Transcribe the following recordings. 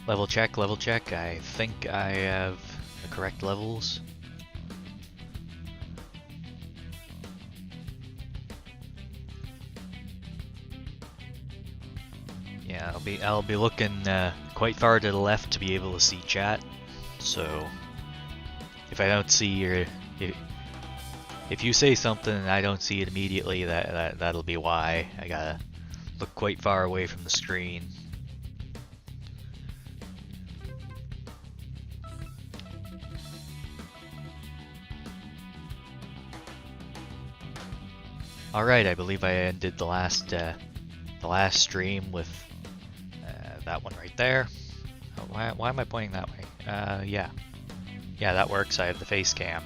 Level check, level check. I think I have the correct levels. Yeah, I'll be looking quite far to the left to be able to see chat. So if I don't see your if you say something and I don't see it immediately, that'll be why. I gotta look quite far away from the screen. Alright, I believe I ended the last stream with that one right there. Oh, why am I pointing that way? Yeah. Yeah, that works. I have the face cam.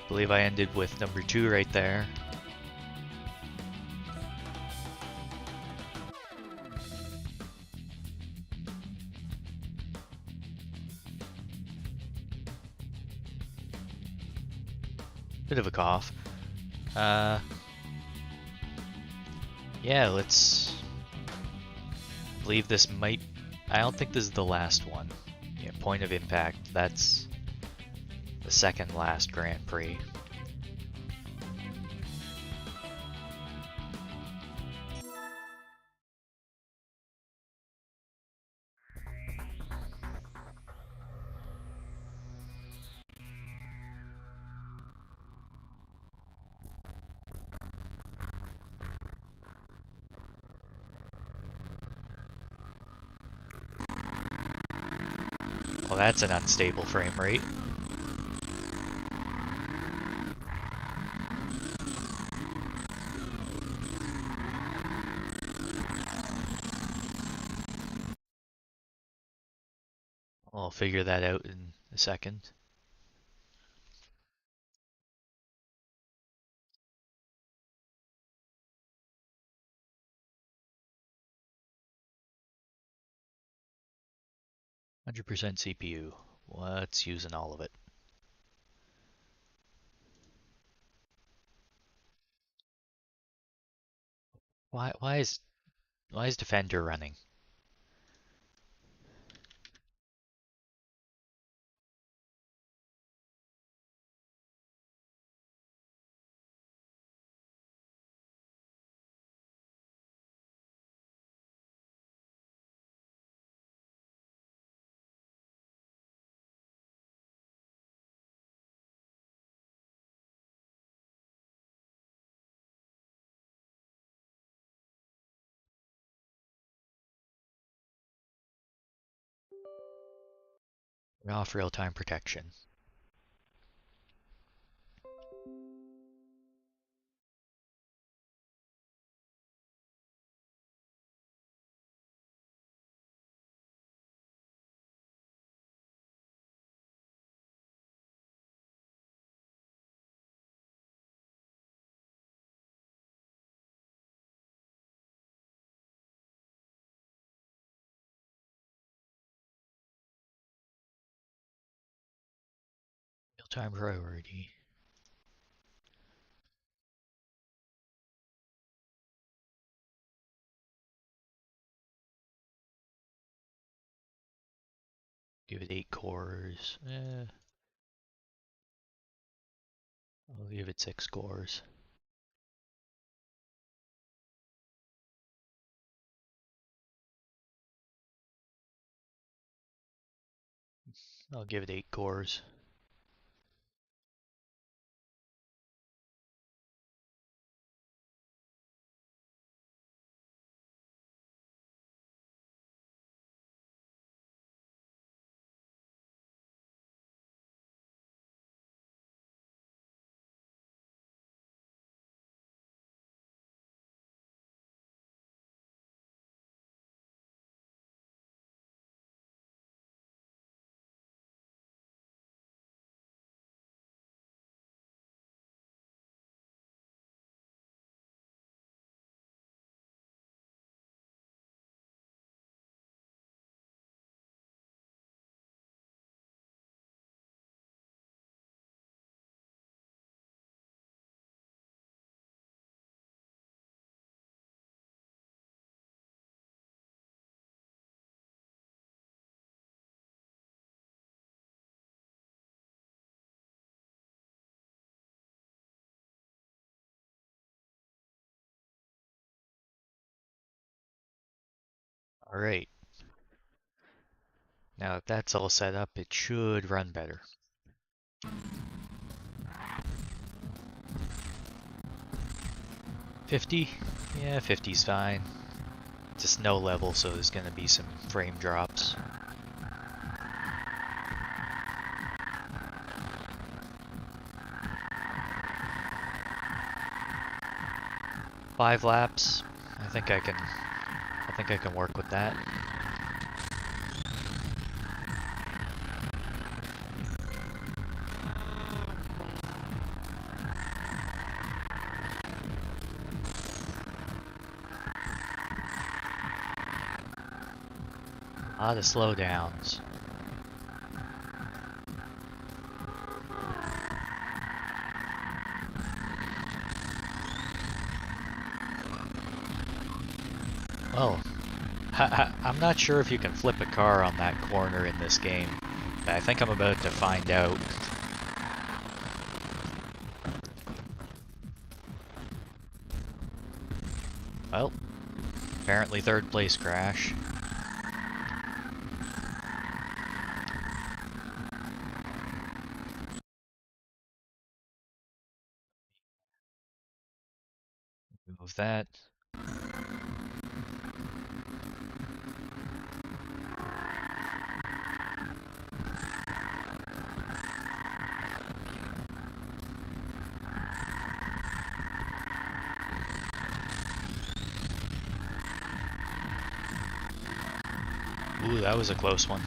Believe I ended with number 2 right there. Bit of a cough. Yeah, let's believe this might. I don't think this is the last one. Yeah, Point of Impact. That's the second last Grand Prix. Well, that's an unstable frame rate. I'll figure that out in a second. %, CPU. What's using all of it? Why is Defender running? We're off real-time protection. Real-time priority. Give it 8 cores. I'll give it 6 cores. I'll give it 8 cores. Alright, now if that's all set up, it should run better. $50? Yeah, 50's fine. It's a snow level, so there's gonna be some frame drops. Five laps. I think I can work with that. A lot of slowdowns. Oh, I'm not sure if you can flip a car on that corner in this game, but I think I'm about to find out. Well, apparently third place crash. Move that. Ooh, that was a close one.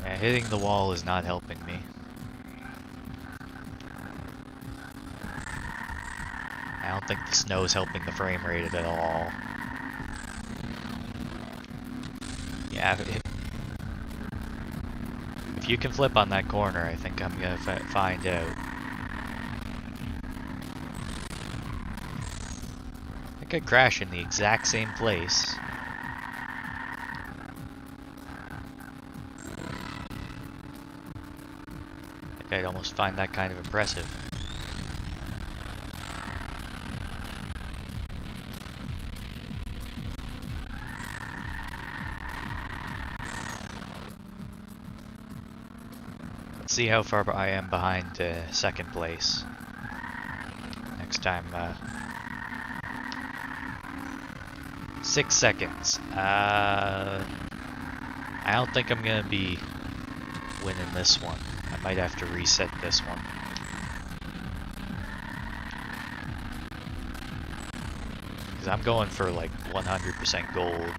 Yeah, hitting the wall is not helping me. I don't think the snow is helping the frame rate at all. Yeah, if you can flip on that corner, I think I'm gonna find out. I could crash in the exact same place. I think I'd almost find that kind of impressive. See how far I am behind second place. Next time, 6 seconds. I don't think I'm gonna be winning this one. I might have to reset this one. Because I'm going for like 100% gold.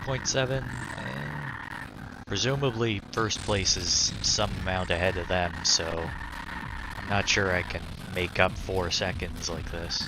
.7, presumably first place is some amount ahead of them, so I'm not sure I can make up 4 seconds like this.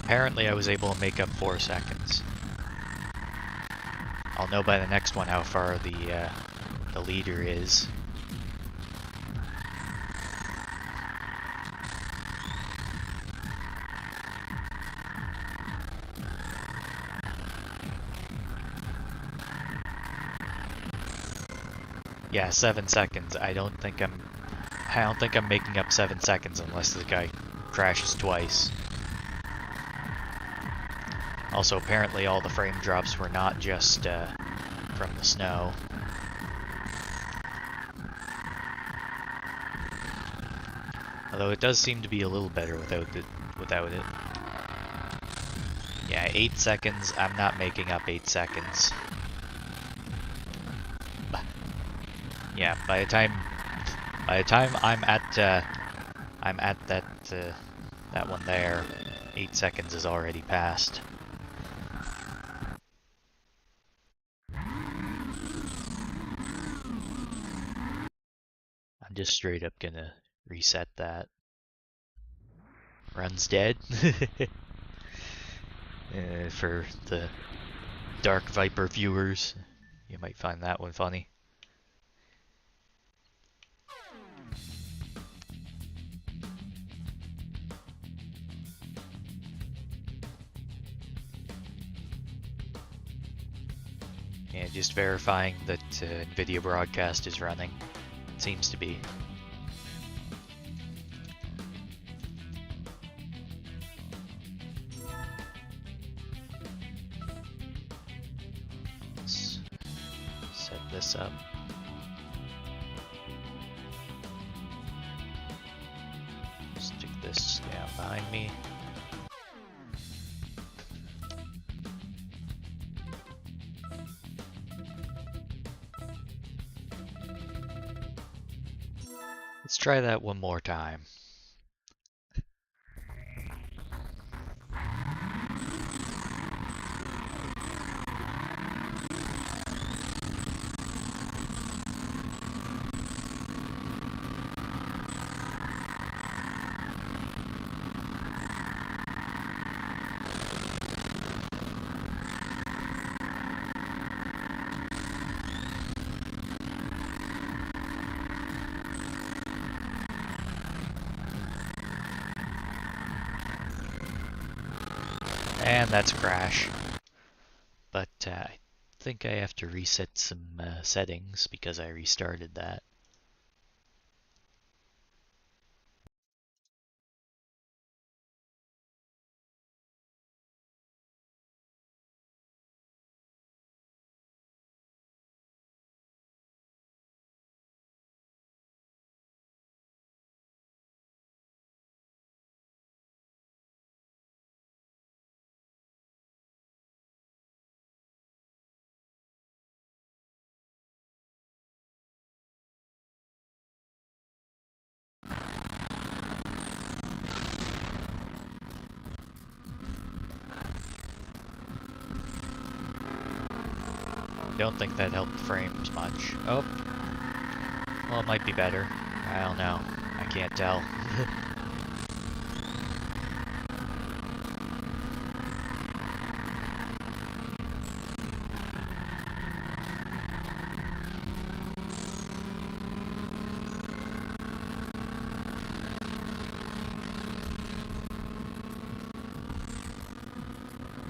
Apparently I was able to make up 4 seconds. I'll know by the next one how far the leader is. Yeah, 7 seconds. I don't think I'm making up 7 seconds unless the guy crashes twice. Also, apparently all the frame drops were not just from the snow. Although it does seem to be a little better without it. Yeah, 8 seconds. I'm not making up 8 seconds. Yeah, by the time I'm at that one there, 8 seconds is already passed. I'm just straight up gonna reset that. Run's dead. For the Dark Viper viewers, you might find that one funny. Yeah, just verifying that Nvidia Broadcast is running. It seems to be. Let's set this up. Stick this down behind me. Let's try that one more time. And that's a crash. But I think I have to reset some settings because I restarted that. Don't think that helped the frames much. Oh. Well, it might be better. I don't know. I can't tell.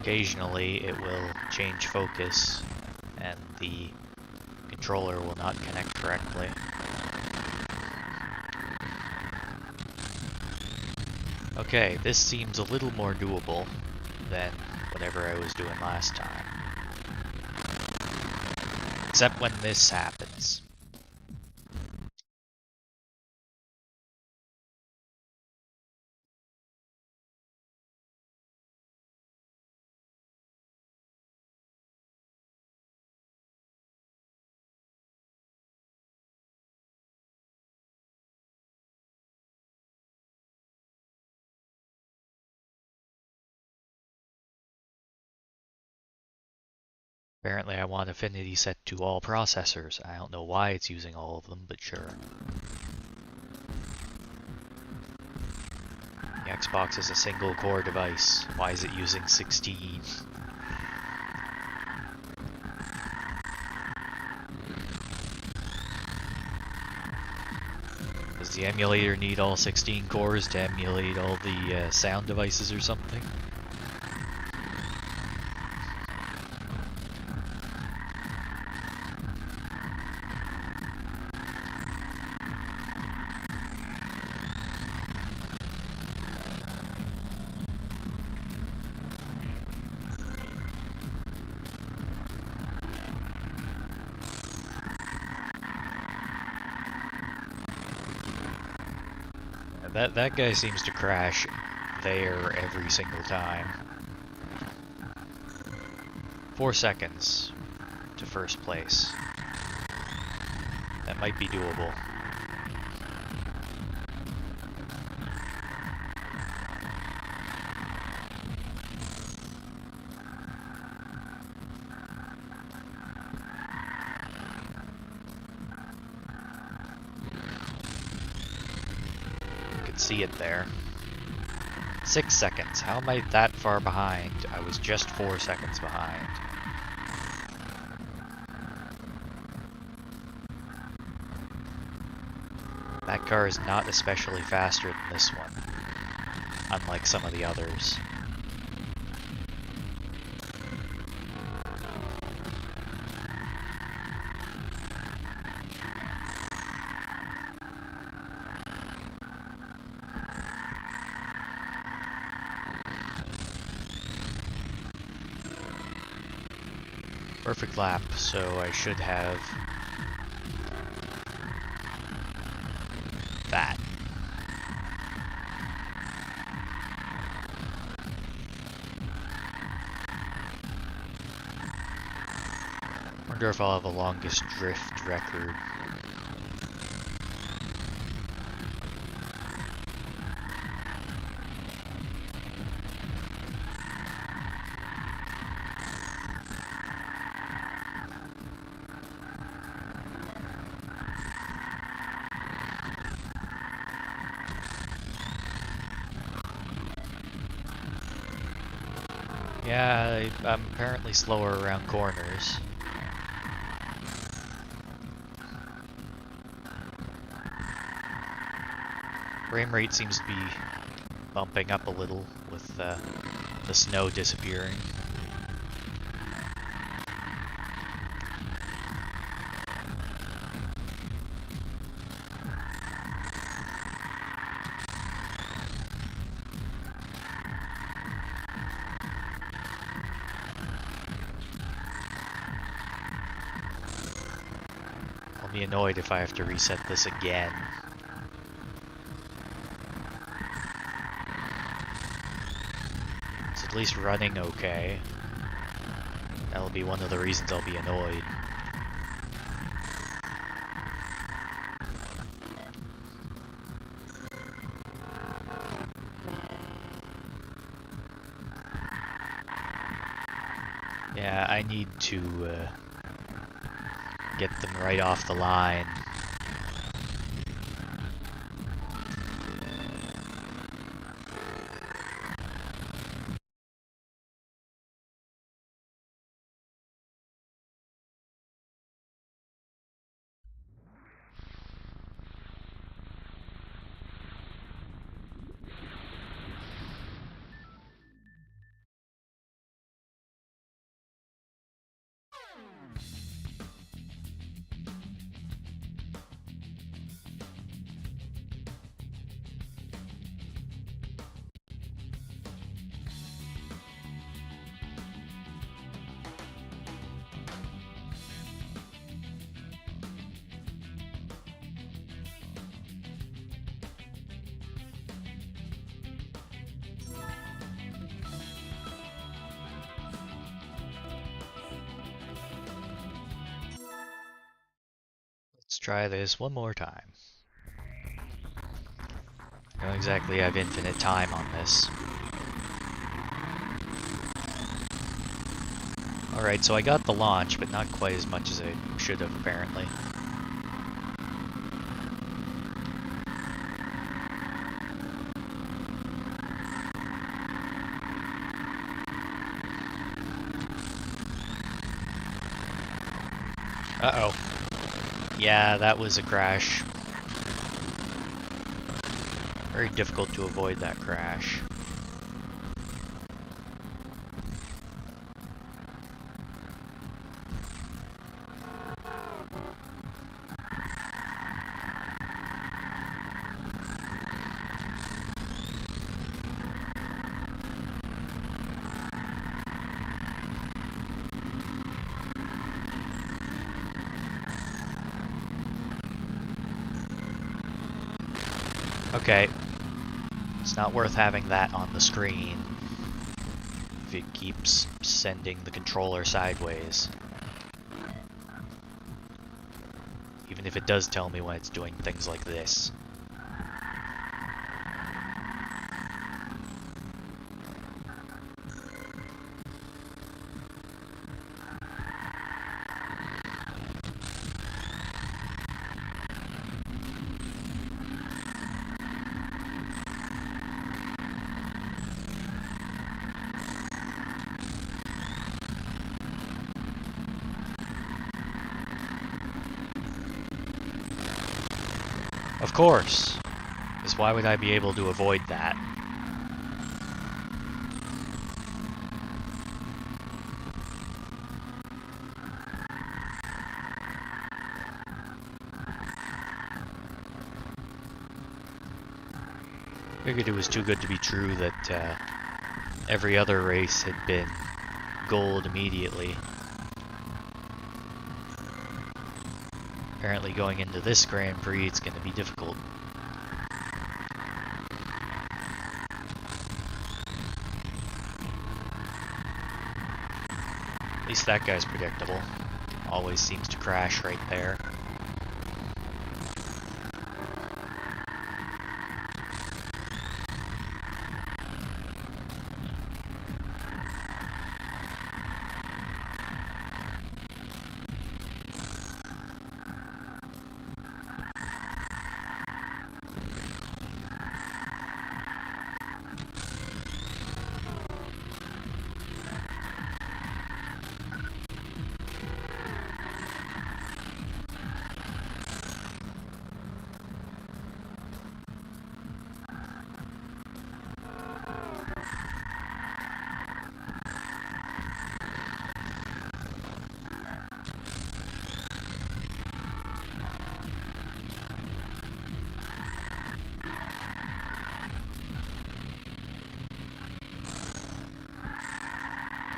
Occasionally it will change focus and the controller will not connect correctly. Okay, this seems a little more doable than whatever I was doing last time. Except when this happens. Apparently I want affinity set to all processors. I don't know why it's using all of them, but sure. The Xbox is a single core device. Why is it using 16? Does the emulator need all 16 cores to emulate all the sound devices or something? That guy seems to crash there every single time. 4 seconds to first place. That might be doable. See it there. 6 seconds. How am I that far behind? I was just 4 seconds behind. That car is not especially faster than this one, unlike some of the others. Perfect lap, so I should have that. Wonder if I'll have a longest drift record. Yeah, I'm apparently slower around corners. Frame rate seems to be bumping up a little with the snow disappearing. I'll be annoyed if I have to reset this again. It's at least running okay. That'll be one of the reasons I'll be annoyed. Yeah, I need to get them right off the line. Let's try this one more time. I don't exactly have infinite time on this. Alright, so I got the launch, but not quite as much as I should have, apparently. Uh-oh. Yeah, that was a crash. Very difficult to avoid that crash. Okay, It's not worth having that on the screen if it keeps sending the controller sideways. Even if it does tell me when it's doing things like this. Of course, because why would I be able to avoid that? Figured it was too good to be true that every other race had been gold immediately. Apparently going into this Grand Prix, it's going to be difficult. At least that guy's predictable. Always seems to crash right there.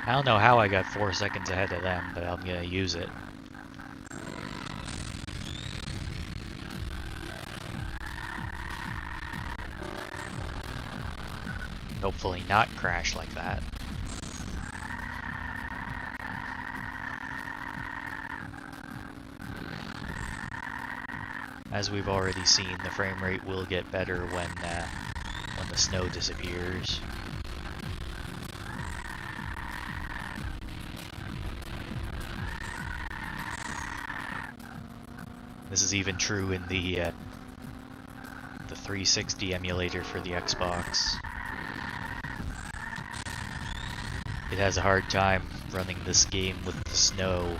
I don't know how I got 4 seconds ahead of them, but I'm gonna use it. Hopefully not crash like that. As we've already seen, the frame rate will get better when the snow disappears. This is even true in the 360 emulator for the Xbox. It has a hard time running this game with the snow.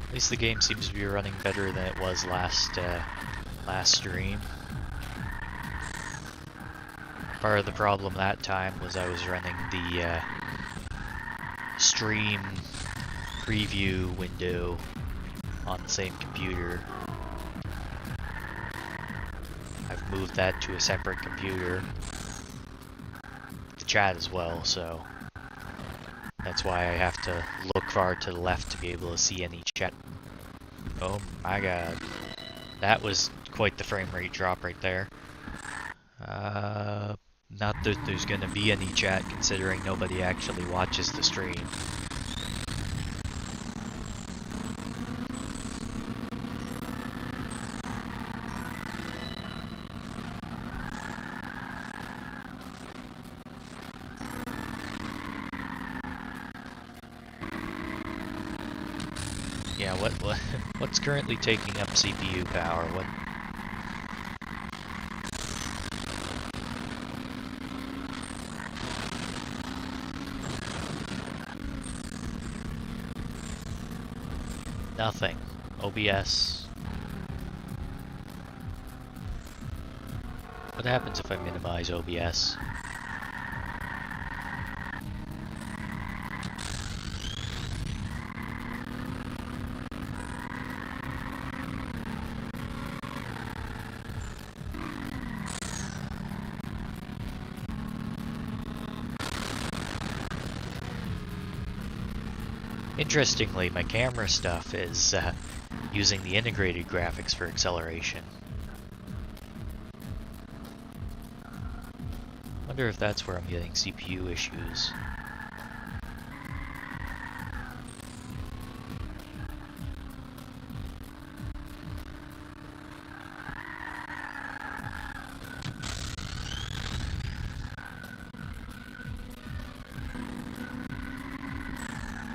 At least the game seems to be running better than it was last stream. Part of the problem that time was I was running the stream preview window on the same computer. I've moved that to a separate computer. The chat as well, so that's why I have to look far to the left to be able to see any chat. Oh my god. That was quite the frame rate drop right there. Not that there's gonna be any chat considering nobody actually watches the stream. Yeah, what's currently taking up CPU power? What? Nothing. OBS. What happens if I minimize OBS? Interestingly, my camera stuff is using the integrated graphics for acceleration. Wonder if that's where I'm getting CPU issues.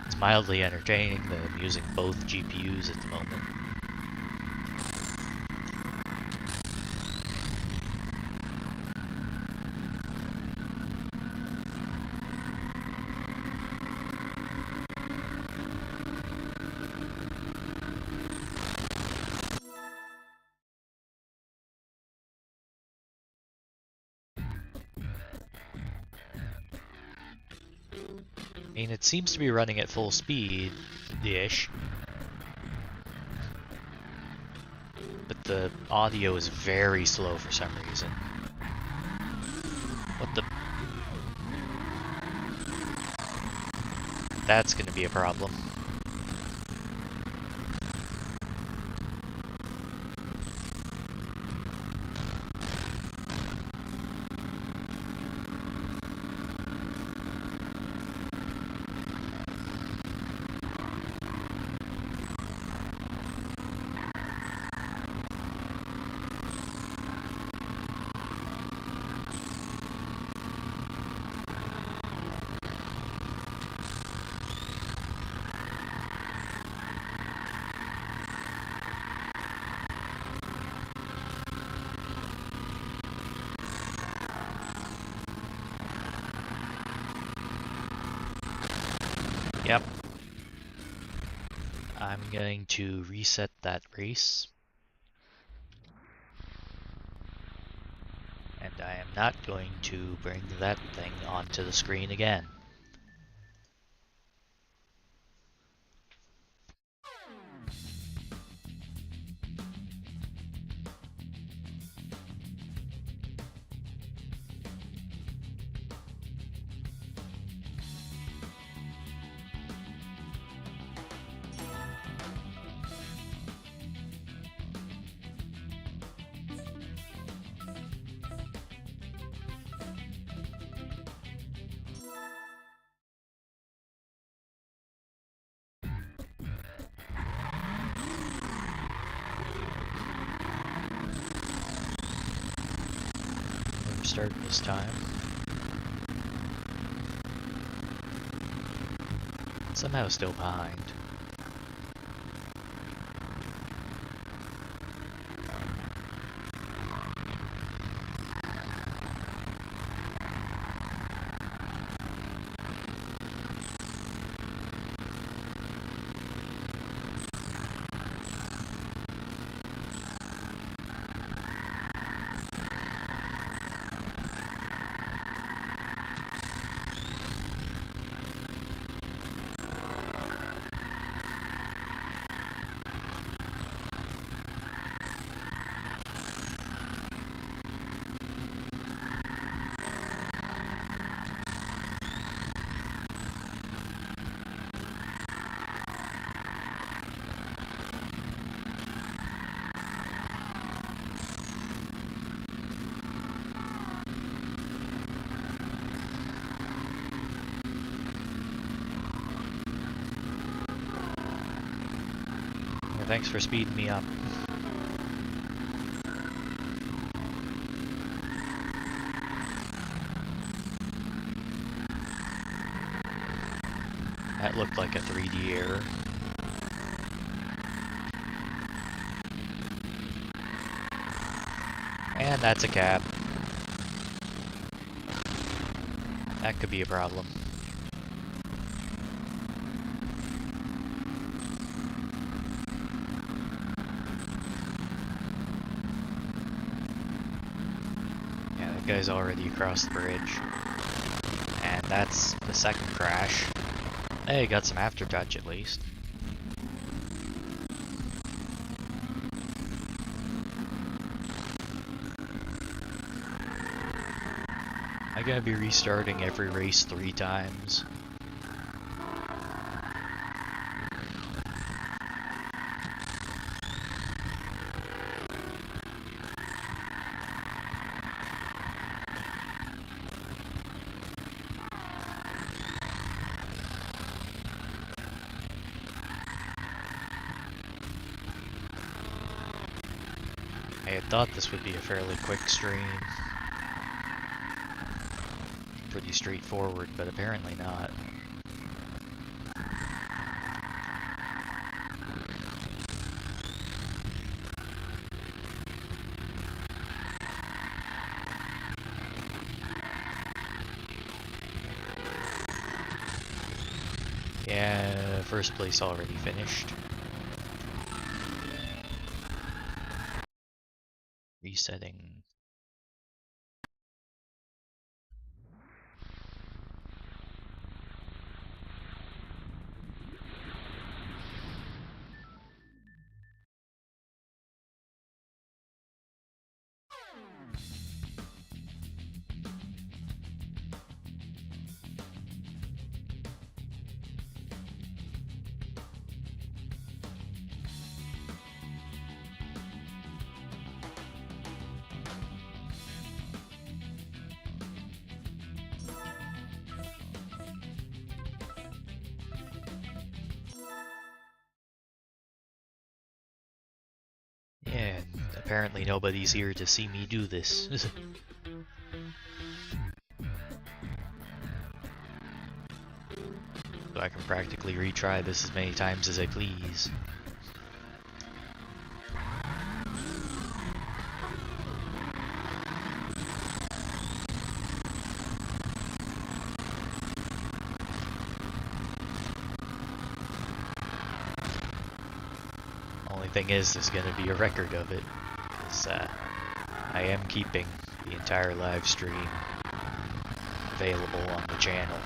It's mildly entertaining that I'm using both GPUs at the moment. I mean, it seems to be running at full speed-ish, but the audio is very slow for some reason. What the? That's gonna be a problem. Yep. I'm going to reset that race. And I am not going to bring that thing onto the screen again. Start this time. Somehow still behind. Thanks for speeding me up. That looked like a 3D error. And that's a cab. That could be a problem. One guy's already across the bridge. And that's the second crash. Hey, got some aftertouch at least. I'm gonna be restarting every race 3 times. I had thought this would be a fairly quick stream. Pretty straightforward, but apparently not. Yeah, first place already finished. Resetting. Yeah, apparently nobody's here to see me do this. So I can practically retry this as many times as I please. Only thing is, there's gonna be a record of it. Because, I am keeping the entire live stream available on the channel.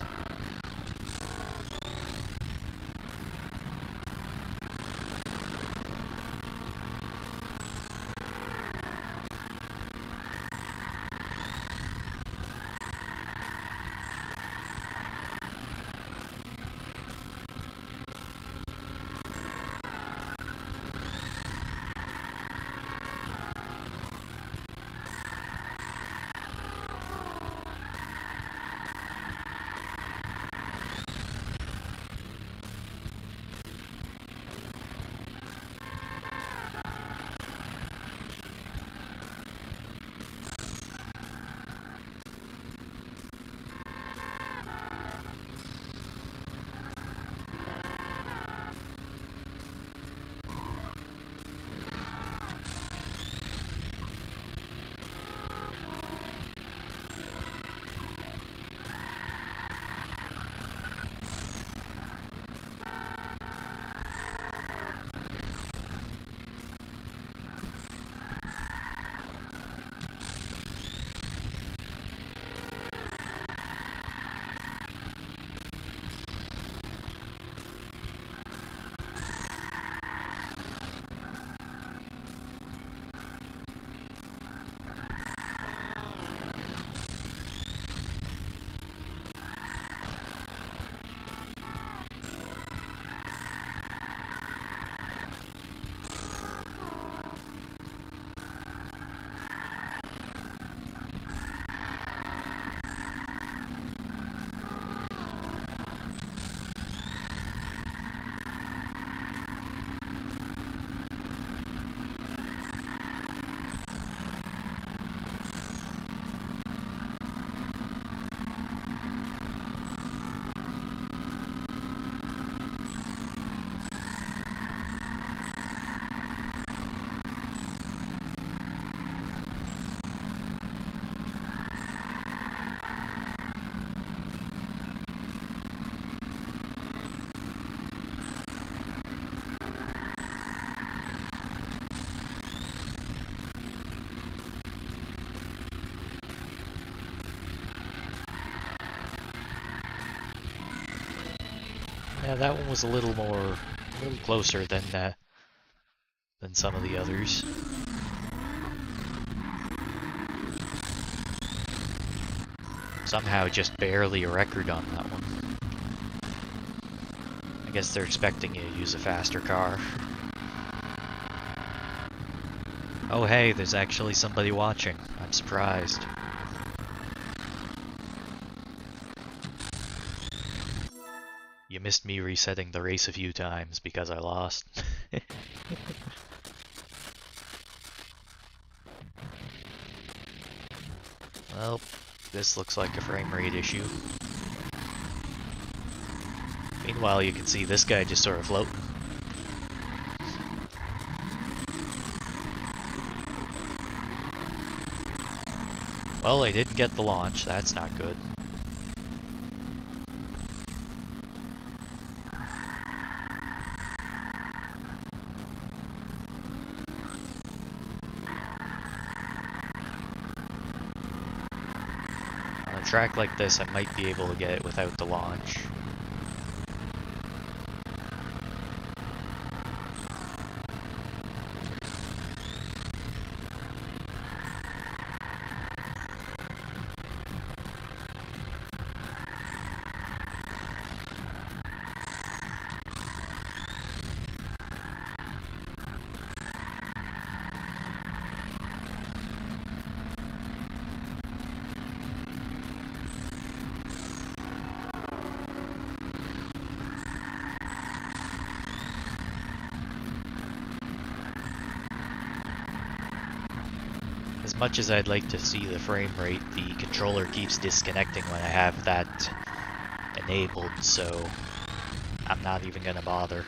Yeah, that one was a little closer than some of the others. Somehow just barely a record on that one. I guess they're expecting you to use a faster car. Oh hey, there's actually somebody watching. I'm surprised. You missed me resetting the race a few times because I lost. Well, this looks like a frame rate issue. Meanwhile, you can see this guy just sort of floating. Well, I didn't get the launch, that's not good. On a track like this, I might be able to get it without the launch. As much as I'd like to see the frame rate, the controller keeps disconnecting when I have that enabled, so I'm not even gonna bother.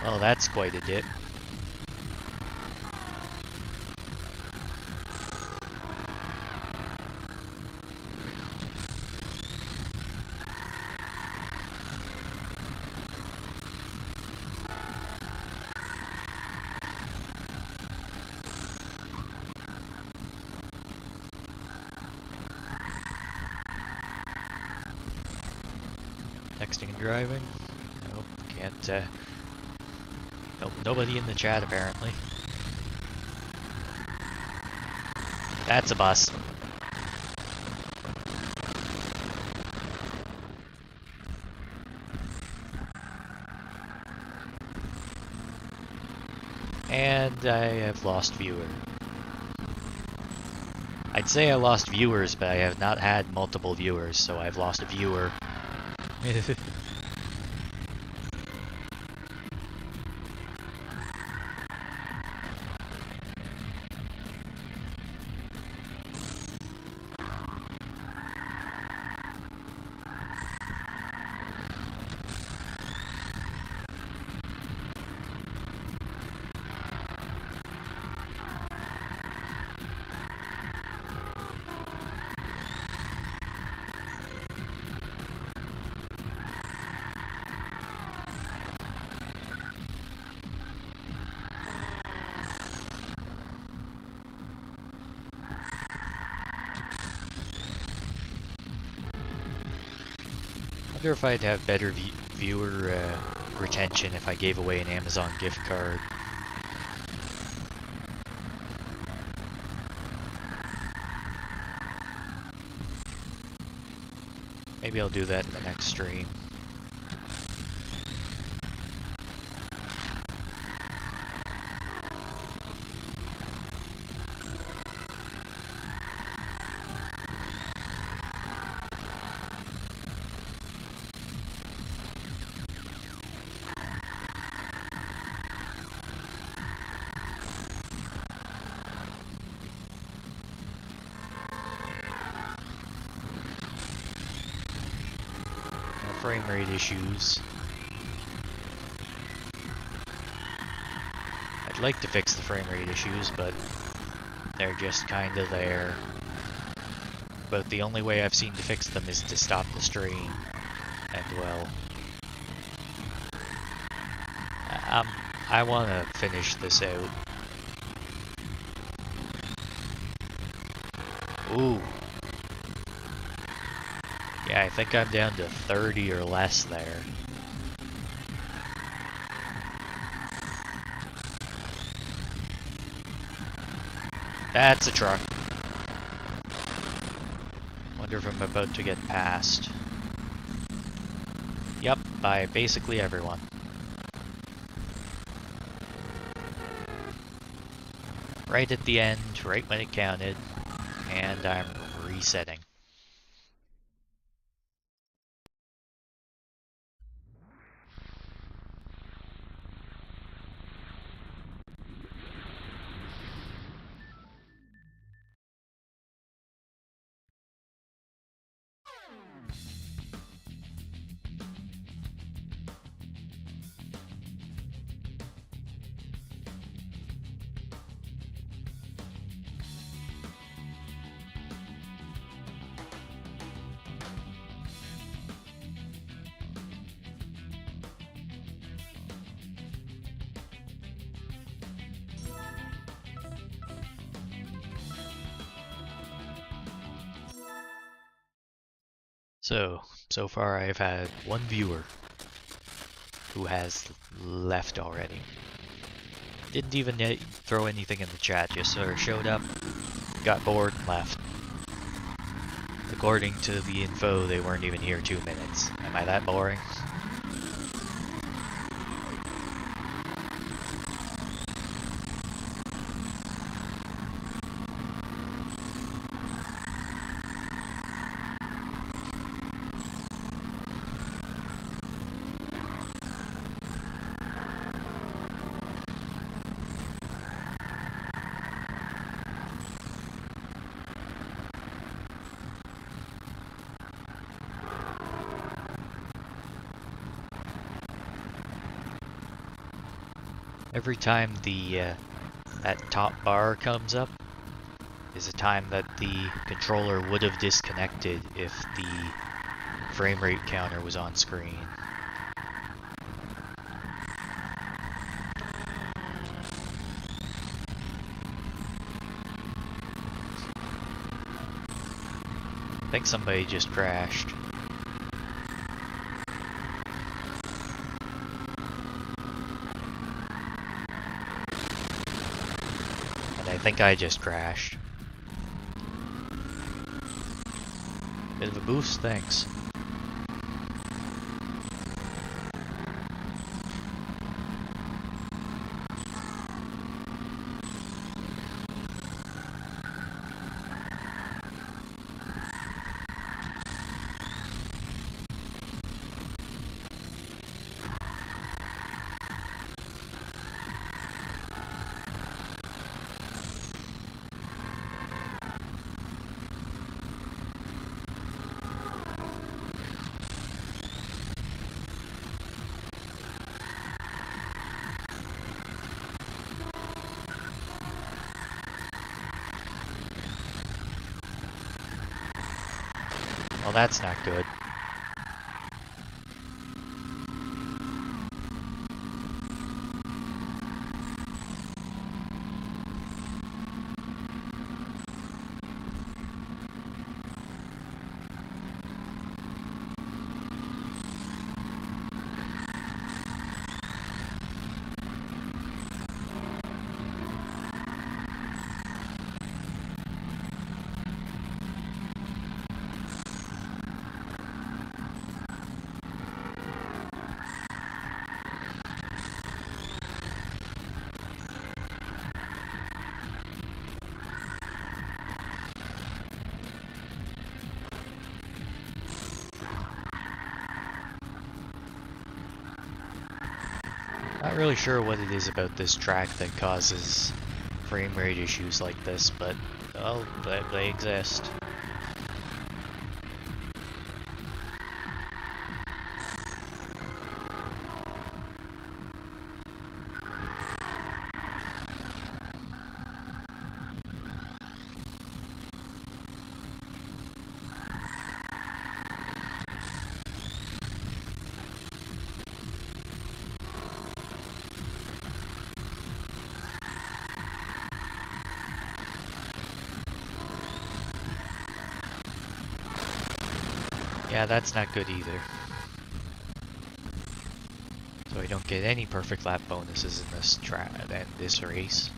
Well, that's quite a dip. Texting and driving? Nope, can't, nope, nobody in the chat apparently. That's a bus. And I have lost viewer. I'd say I lost viewers, but I have not had multiple viewers, so I've lost a viewer. I wonder if I'd have better viewer retention if I gave away an Amazon gift card. Maybe I'll do that in the next stream. Frame rate issues. I'd like to fix the frame rate issues, but they're just kinda there. But the only way I've seen to fix them is to stop the stream. And well, I want to finish this out. Ooh. Yeah, I think I'm down to 30 or less there. That's a truck. Wonder if I'm about to get passed. Yep, by basically everyone. Right at the end, right when it counted, and I'm resetting. So far I've had one viewer who has left already. Didn't even throw anything in the chat, just sort of showed up, got bored, and left. According to the info, they weren't even here 2 minutes. Am I that boring? Every time that top bar comes up is a time that the controller would have disconnected if the frame rate counter was on screen. I think somebody just crashed. I think I just crashed. Bit of a boost, thanks. Well, that's not good. Not really sure what it is about this track that causes frame rate issues like this, but well, they exist. Yeah, that's not good either. So I don't get any perfect lap bonuses in this race.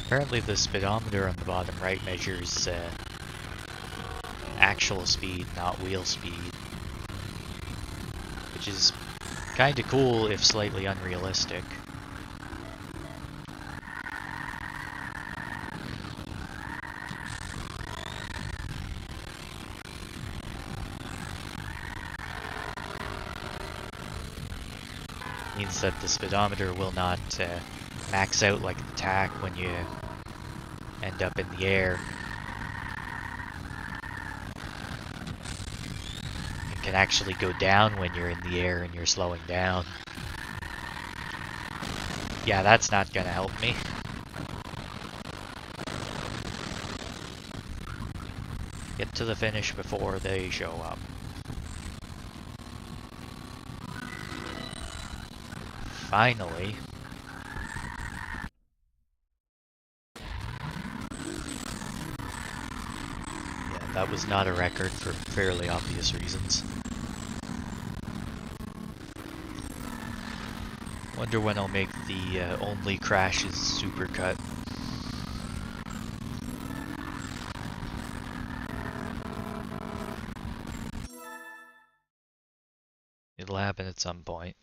Apparently the speedometer on the bottom right measures actual speed, not wheel speed. Which is kinda cool if slightly unrealistic. Means that the speedometer will not max out like the tack when you end up in the air. It can actually go down when you're in the air and you're slowing down. Yeah, that's not gonna help me. Get to the finish before they show up. Finally. Yeah, that was not a record for fairly obvious reasons. Wonder when I'll make the only crashes supercut. It'll happen at some point.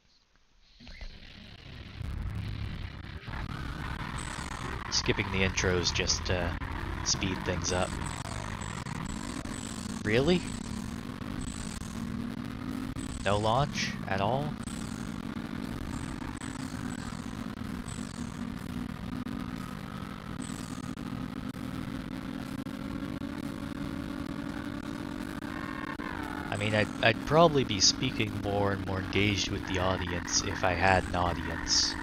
Skipping the intros just speed things up. Really? No launch at all? I mean, I'd probably be speaking more and more engaged with the audience if I had an audience.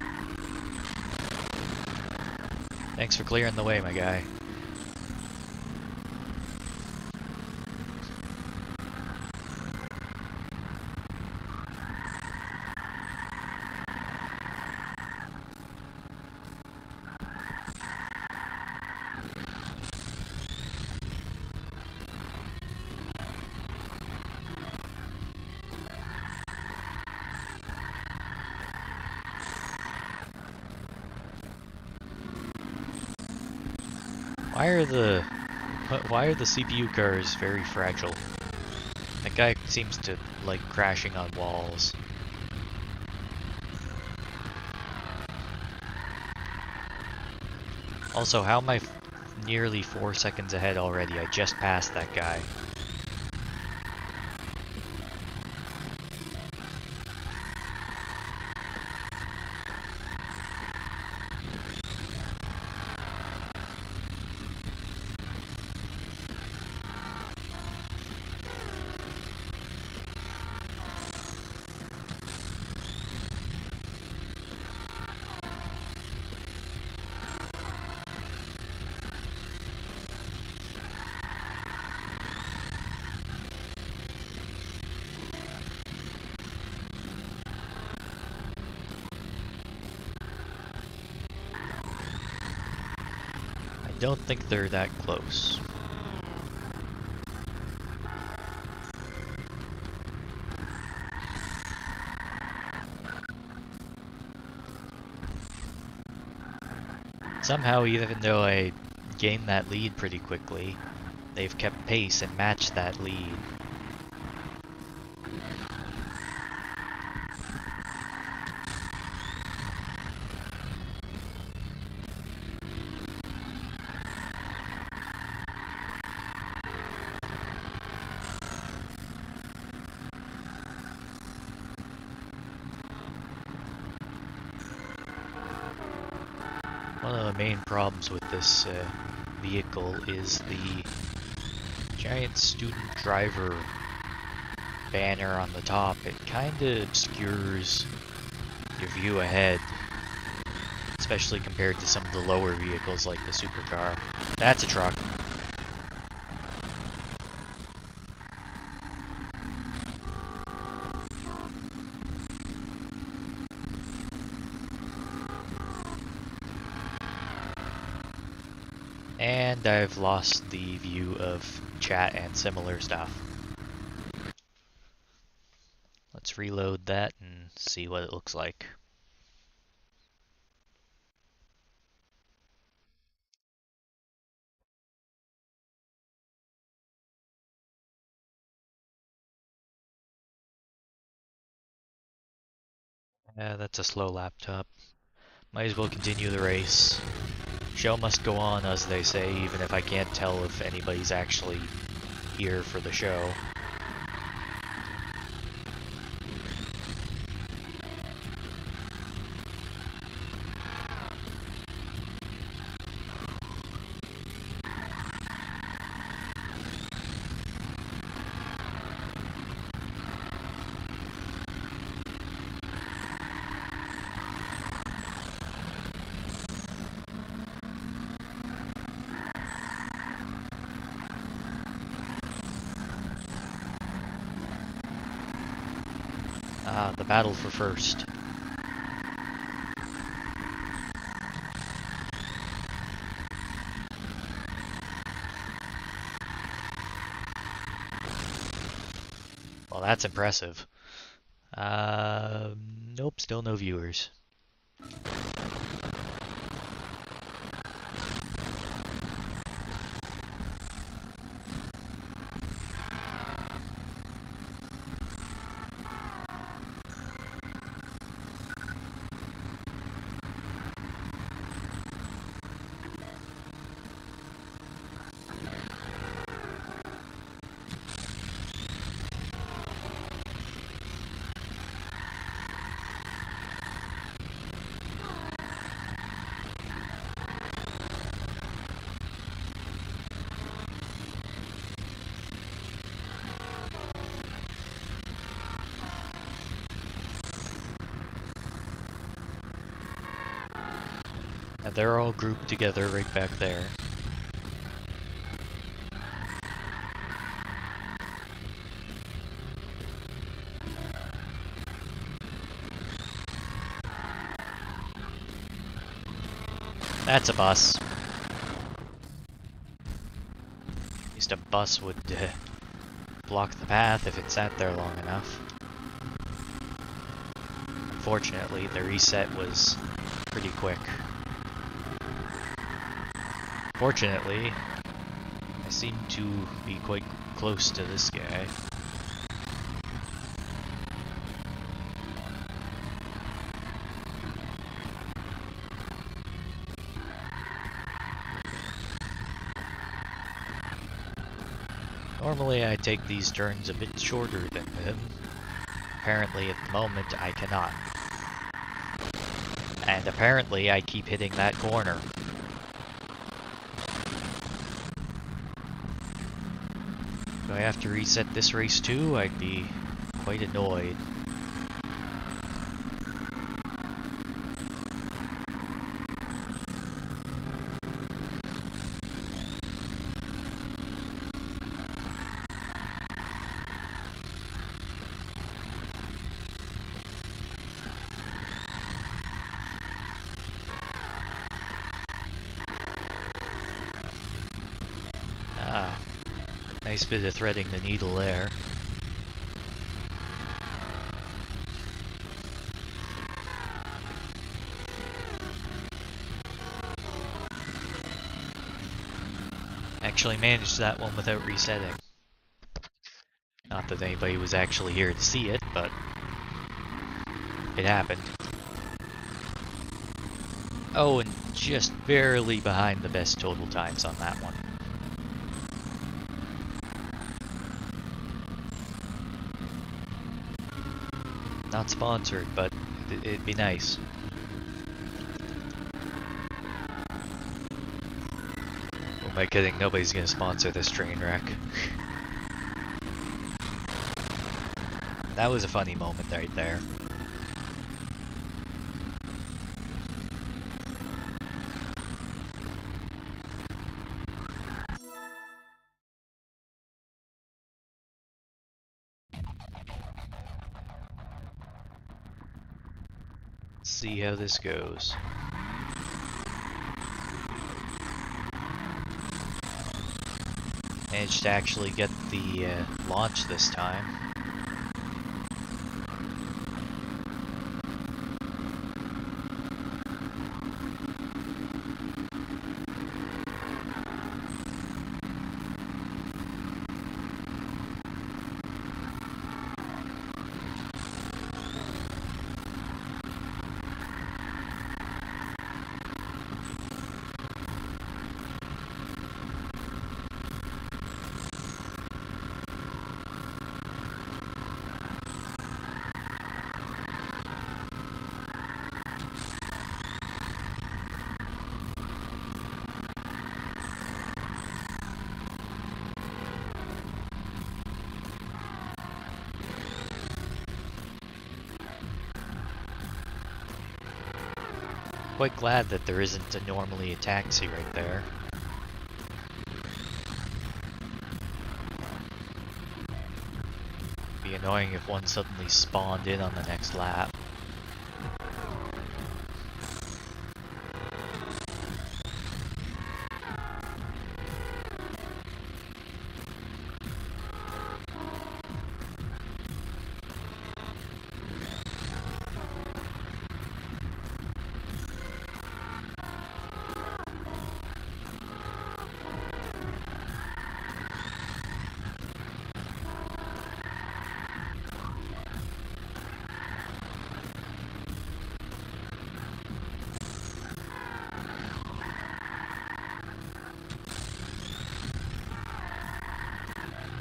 Thanks for clearing the way, my guy. Why are the CPU cars very fragile? That guy seems to like crashing on walls. Also, how am I nearly 4 seconds ahead already? I just passed that guy. I don't think they're that close. Somehow, even though I gained that lead pretty quickly, they've kept pace and matched that lead. One of the main problems with this vehicle is the giant student driver banner on the top. It kind of obscures your view ahead, especially compared to some of the lower vehicles like the supercar. That's a truck. And I've lost the view of chat and similar stuff. Let's reload that and see what it looks like. Yeah, that's a slow laptop. Might as well continue the race. Show must go on, as they say, even if I can't tell if anybody's actually here for the show. Ah, the battle for first. Well, that's impressive. Nope, still no viewers. And they're all grouped together right back there. That's a bus. At least a bus would block the path if it sat there long enough. Unfortunately, the reset was pretty quick. Fortunately, I seem to be quite close to this guy. Normally I take these turns a bit shorter than him. Apparently at the moment I cannot. And apparently I keep hitting that corner. Do I have to reset this race too? I'd be quite annoyed. Nice bit of threading the needle there. Actually managed that one without resetting. Not that anybody was actually here to see it, but it happened. Oh, and just barely behind the best total times on that one. Not sponsored, but it'd be nice. Who am I kidding? Nobody's gonna sponsor this train wreck. That was a funny moment right there. see how this goes. Managed to actually get the launch this time. Quite glad that there isn't normally a taxi right there. Be annoying if one suddenly spawned in on the next lap.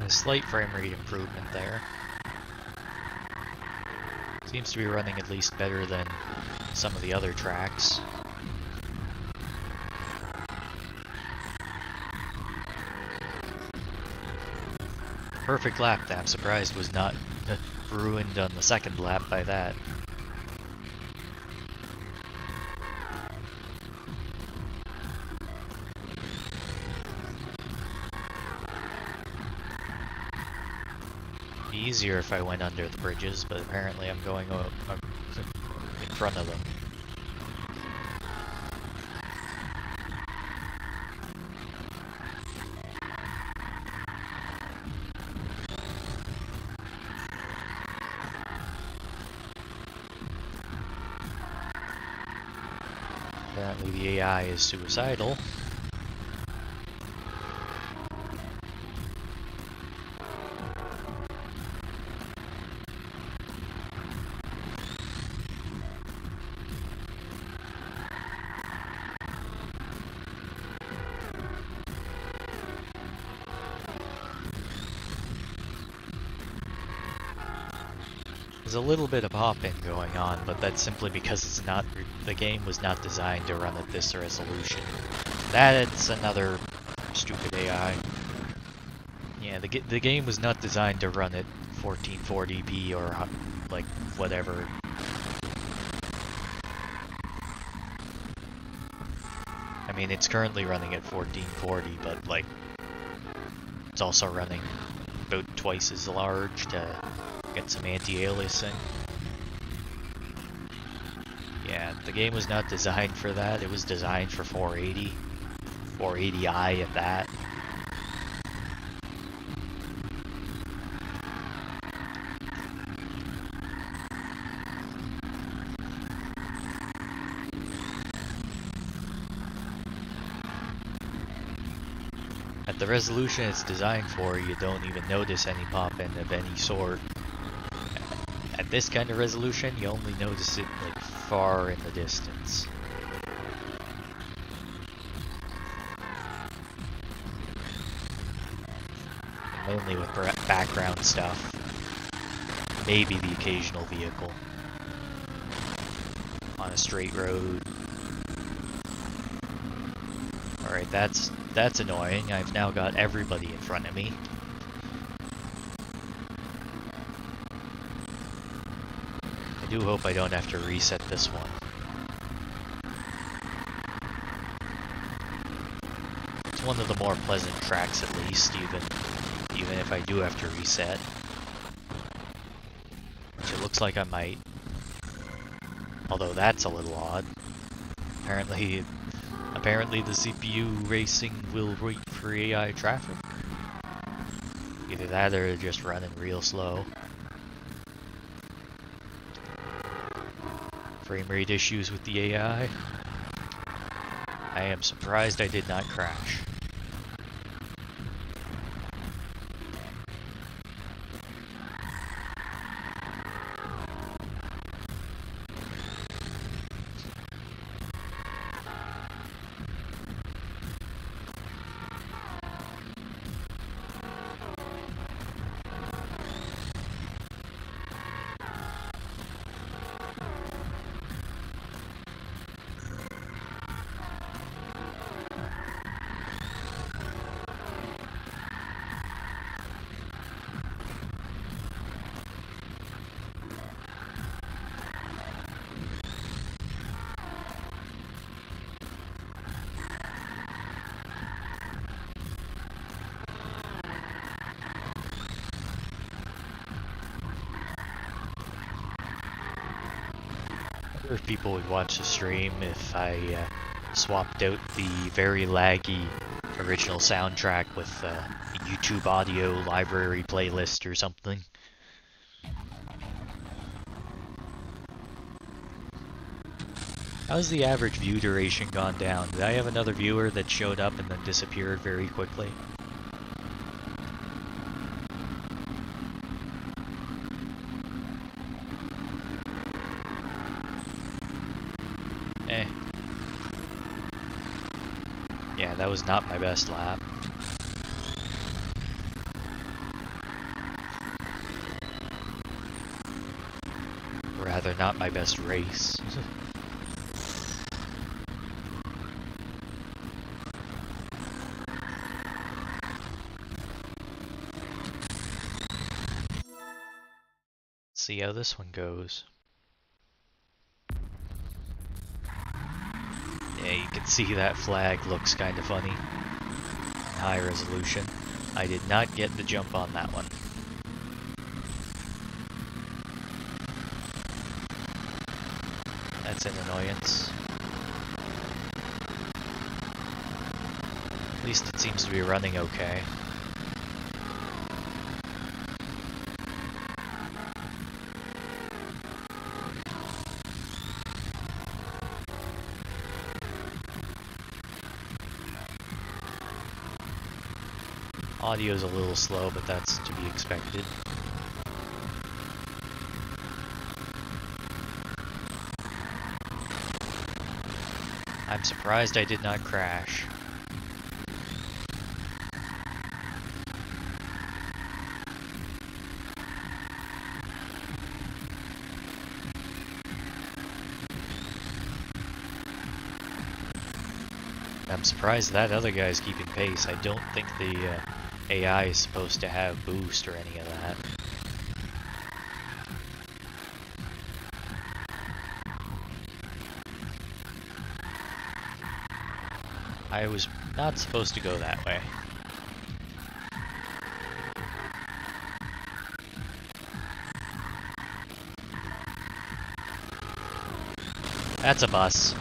Slight frame rate improvement there. Seems to be running at least better than some of the other tracks. Perfect lap that I'm surprised was not ruined on the second lap by that. Easier if I went under the bridges, but apparently I'm going in front of them. Apparently the AI is suicidal. There's a little bit of pop-in going on, but that's simply because it's not the game was not designed to run at this resolution. That's another stupid AI. Yeah, the game was not designed to run at 1440p or like whatever. I mean, it's currently running at 1440, but like it's also running about twice as large to get some anti-aliasing. Yeah, the game was not designed for that. It was designed for 480. 480i at that. At the resolution it's designed for, you don't even notice any pop-in of any sort. At this kind of resolution, you only notice it like far in the distance. Only with background stuff. Maybe the occasional vehicle. On a straight road. Alright, that's annoying. I've now got everybody in front of me. I do hope I don't have to reset this one. It's one of the more pleasant tracks at least, even if I do have to reset. Which it looks like I might. Although that's a little odd. Apparently the CPU racing will wait for AI traffic. Either that or they're just running real slow. Frame rate issues with the AI. I am surprised I did not crash. If people would watch the stream if I swapped out the very laggy original soundtrack with a YouTube audio library playlist or something. How's the average view duration gone down? Did I have another viewer that showed up and then disappeared very quickly? Yeah, that was not my best lap. Rather, not my best race. See how this one goes. Yeah, you can see that flag looks kind of funny. High resolution. I did not get the jump on that one. That's an annoyance. At least it seems to be running okay. Audio's a little slow, but that's to be expected. I'm surprised I did not crash. I'm surprised that other guy's keeping pace. I don't think the AI is supposed to have boost or any of that. I was not supposed to go that way. That's a bus.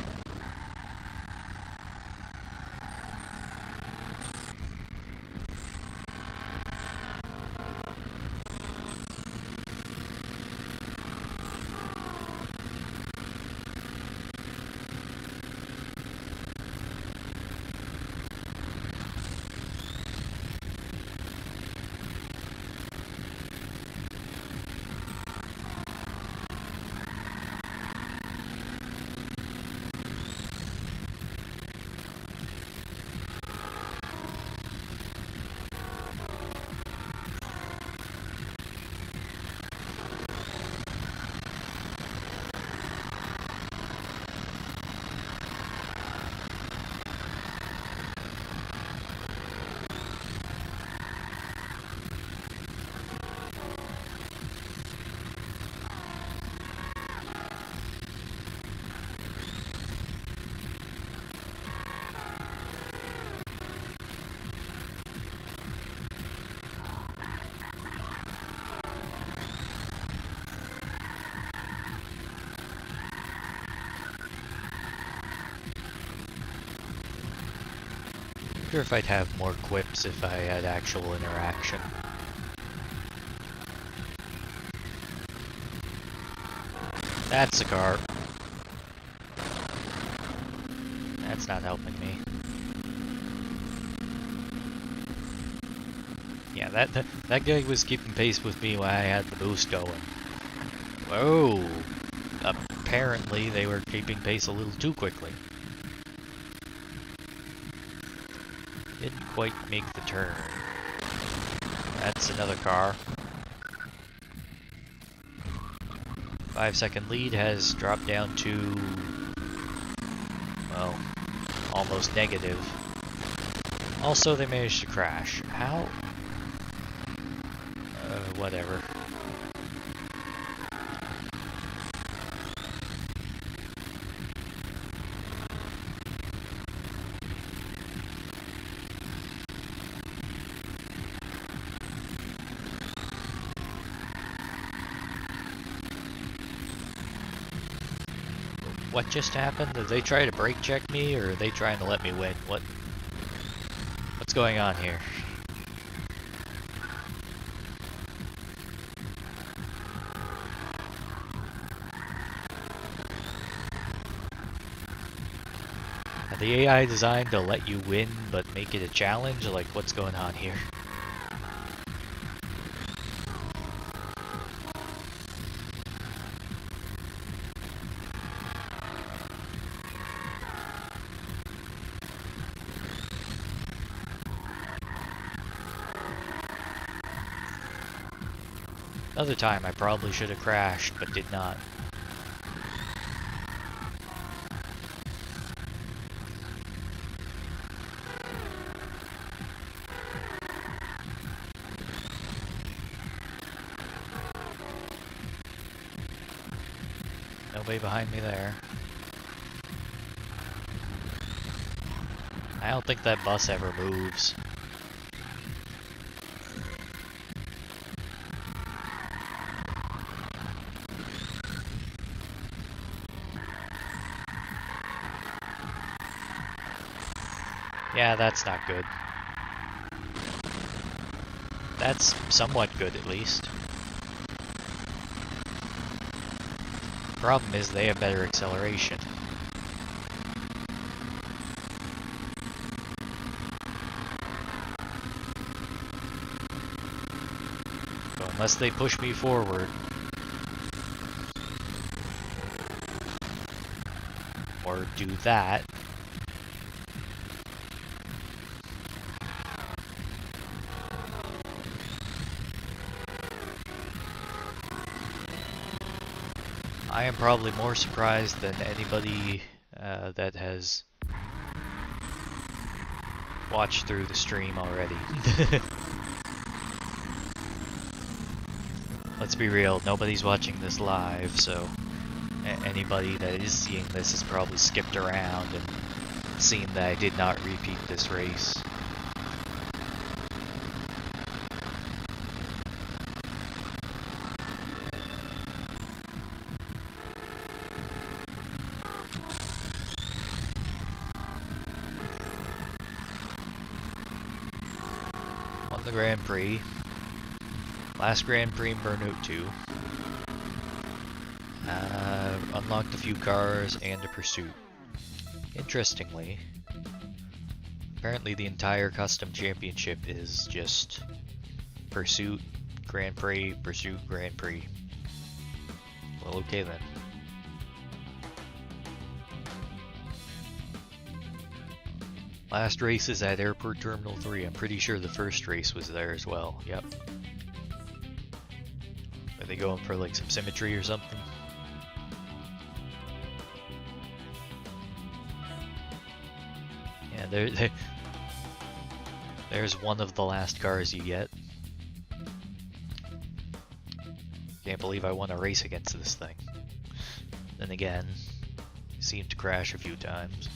wonder if I'd have more quips if I had actual interaction. That's the car. That's not helping me. Yeah, that guy was keeping pace with me when I had the boost going. Whoa! Apparently they were keeping pace a little too quickly. Didn't quite make the turn. That's another car. 5-second lead has dropped down to, well, almost negative. Also, they managed to crash. How? Whatever. What just happened? Did they try to brake check me, or are they trying to let me win? What's going on here? Are the AI designed to let you win, but make it a challenge? Like, what's going on here? Another time I probably should have crashed, but did not. Nobody behind me there. I don't think that bus ever moves. Yeah, that's not good. That's somewhat good, at least. Problem is, they have better acceleration. So unless they push me forward, or do that, I am probably more surprised than anybody that has watched through the stream already. Let's be real, nobody's watching this live, so anybody that is seeing this has probably skipped around and seen that I did not repeat this race. The Grand Prix. Last Grand Prix in Burnout 2. Unlocked a few cars and a pursuit. Interestingly, apparently the entire custom championship is just pursuit, Grand Prix, pursuit, Grand Prix. Well, okay then. Last race is at Airport Terminal 3. I'm pretty sure the first race was there as well. Yep. Are they going for like some symmetry or something? Yeah, there's one of the last cars you get. Can't believe I won a race against this thing. Then again, it seemed to crash a few times.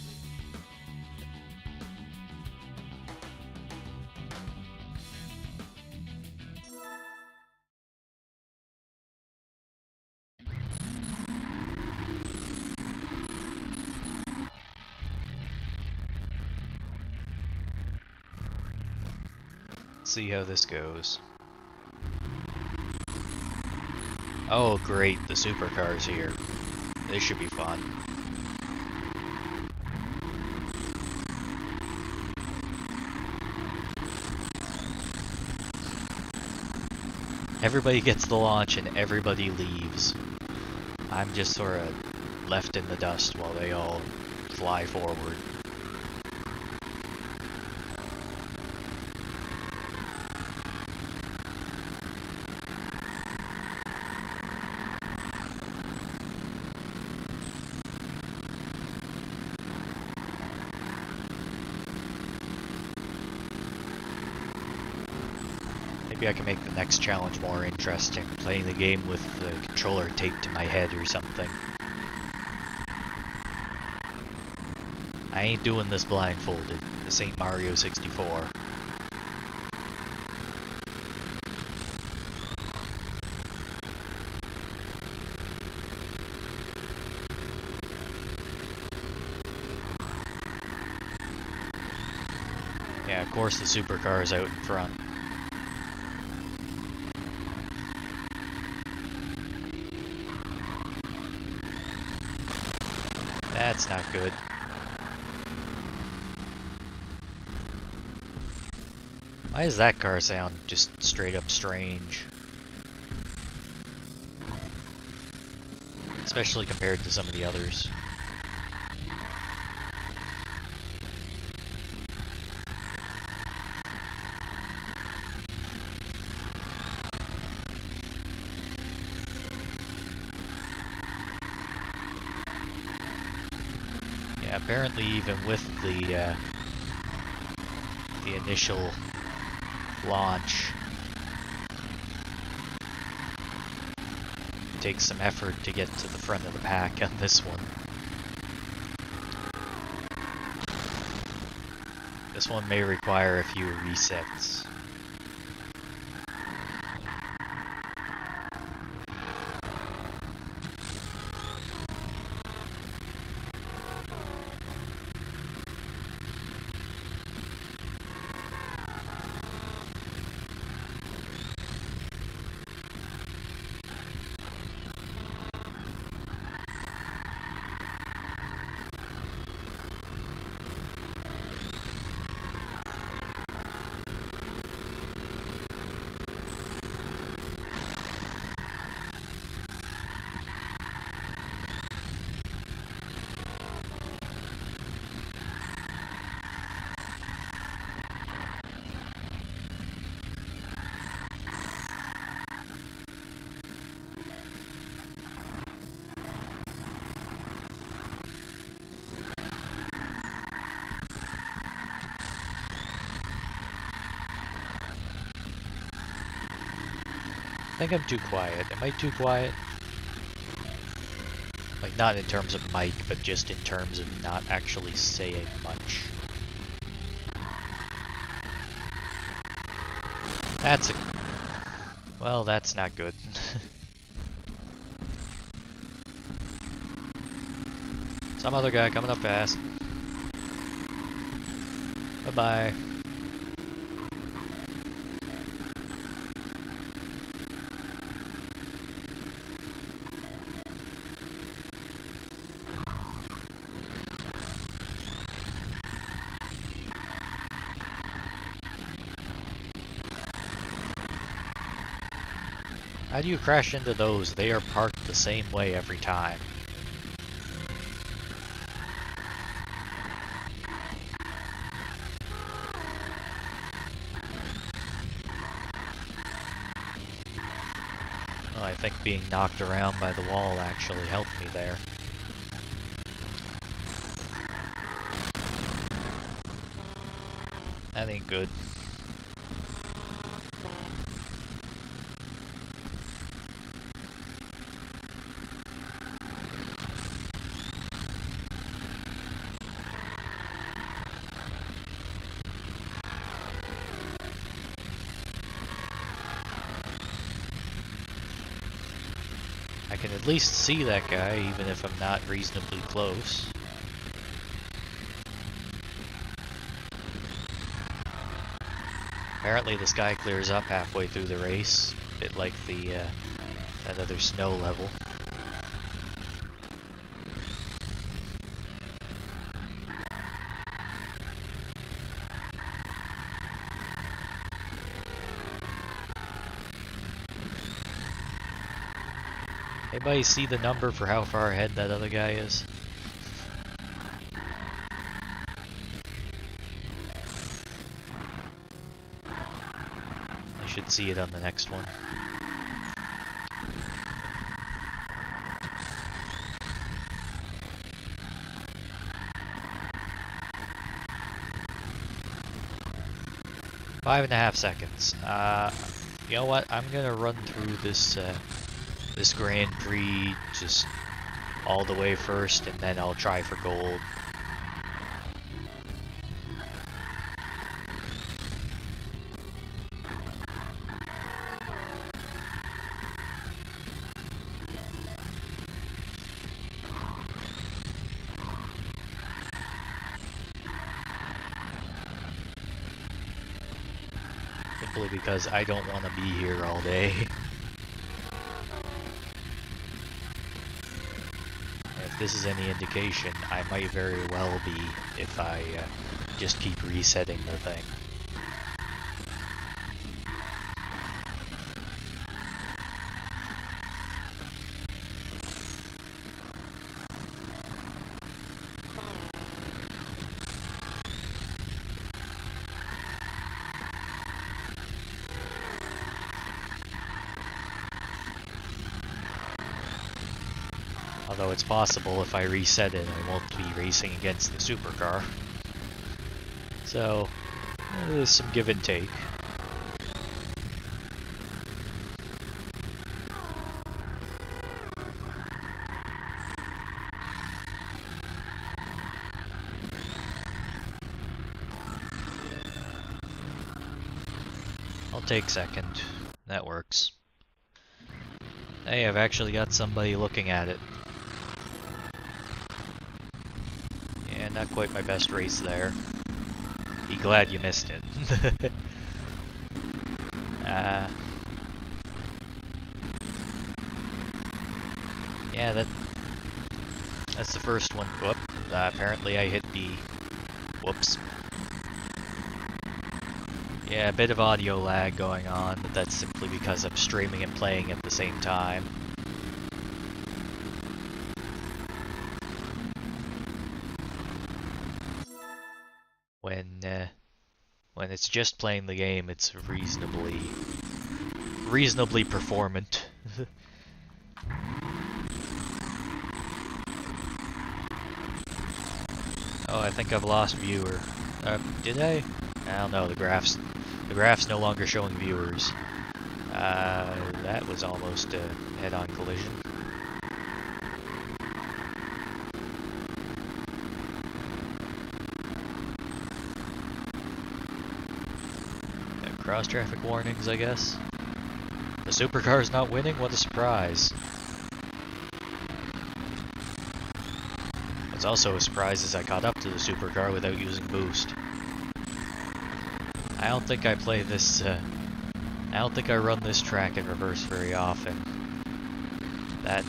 See how this goes. Oh great, the supercar's here. This should be fun. Everybody gets the launch and everybody leaves. I'm just sort of left in the dust while they all fly forward. Maybe I can make the next challenge more interesting, playing the game with the controller taped to my head or something. I ain't doing this blindfolded. This ain't Mario 64. Yeah, of course the supercar is out in front. That's not good. Why does that car sound just straight up strange? Especially compared to some of the others. Yeah, apparently even with the initial launch, it takes some effort to get to the front of the pack on this one. This one may require a few resets. I think I'm too quiet. Am I too quiet? Like, not in terms of mic, but just in terms of not actually saying much. That's a... well, that's not good. Some other guy coming up fast. Bye-bye. How do you crash into those? They are parked the same way every time. Well, I think being knocked around by the wall actually helped me there. That ain't good. I can at least see that guy, even if I'm not reasonably close. Apparently the sky clears up halfway through the race, a bit like the that other snow level. Anybody see the number for how far ahead that other guy is? I should see it on the next one. – 5.5 seconds. You know what? I'm gonna run through this this Grand Prix just all the way first, and then I'll try for gold. Simply because I don't want to be here all day. If this is any indication, I might very well be if I just keep resetting the thing. Although it's possible if I reset it, I won't be racing against the supercar. So, there's some give and take. I'll take second. That works. Hey, I've actually got somebody looking at it. Yeah, not quite my best race there. Be glad you missed it. Yeah, that's the first one. Whoop. Apparently I hit B. Whoops. Yeah, a bit of audio lag going on, but that's simply because I'm streaming and playing at the same time. When it's just playing the game, it's reasonably performant. Oh, I think I've lost viewer. Did I? I don't know. The graph's no longer showing viewers. That was almost a head-on collision. Cross-traffic warnings, I guess. The supercar's not winning? What a surprise. What's also a surprise is I caught up to the supercar without using boost. I don't think I play this, I don't think I run this track in reverse very often. That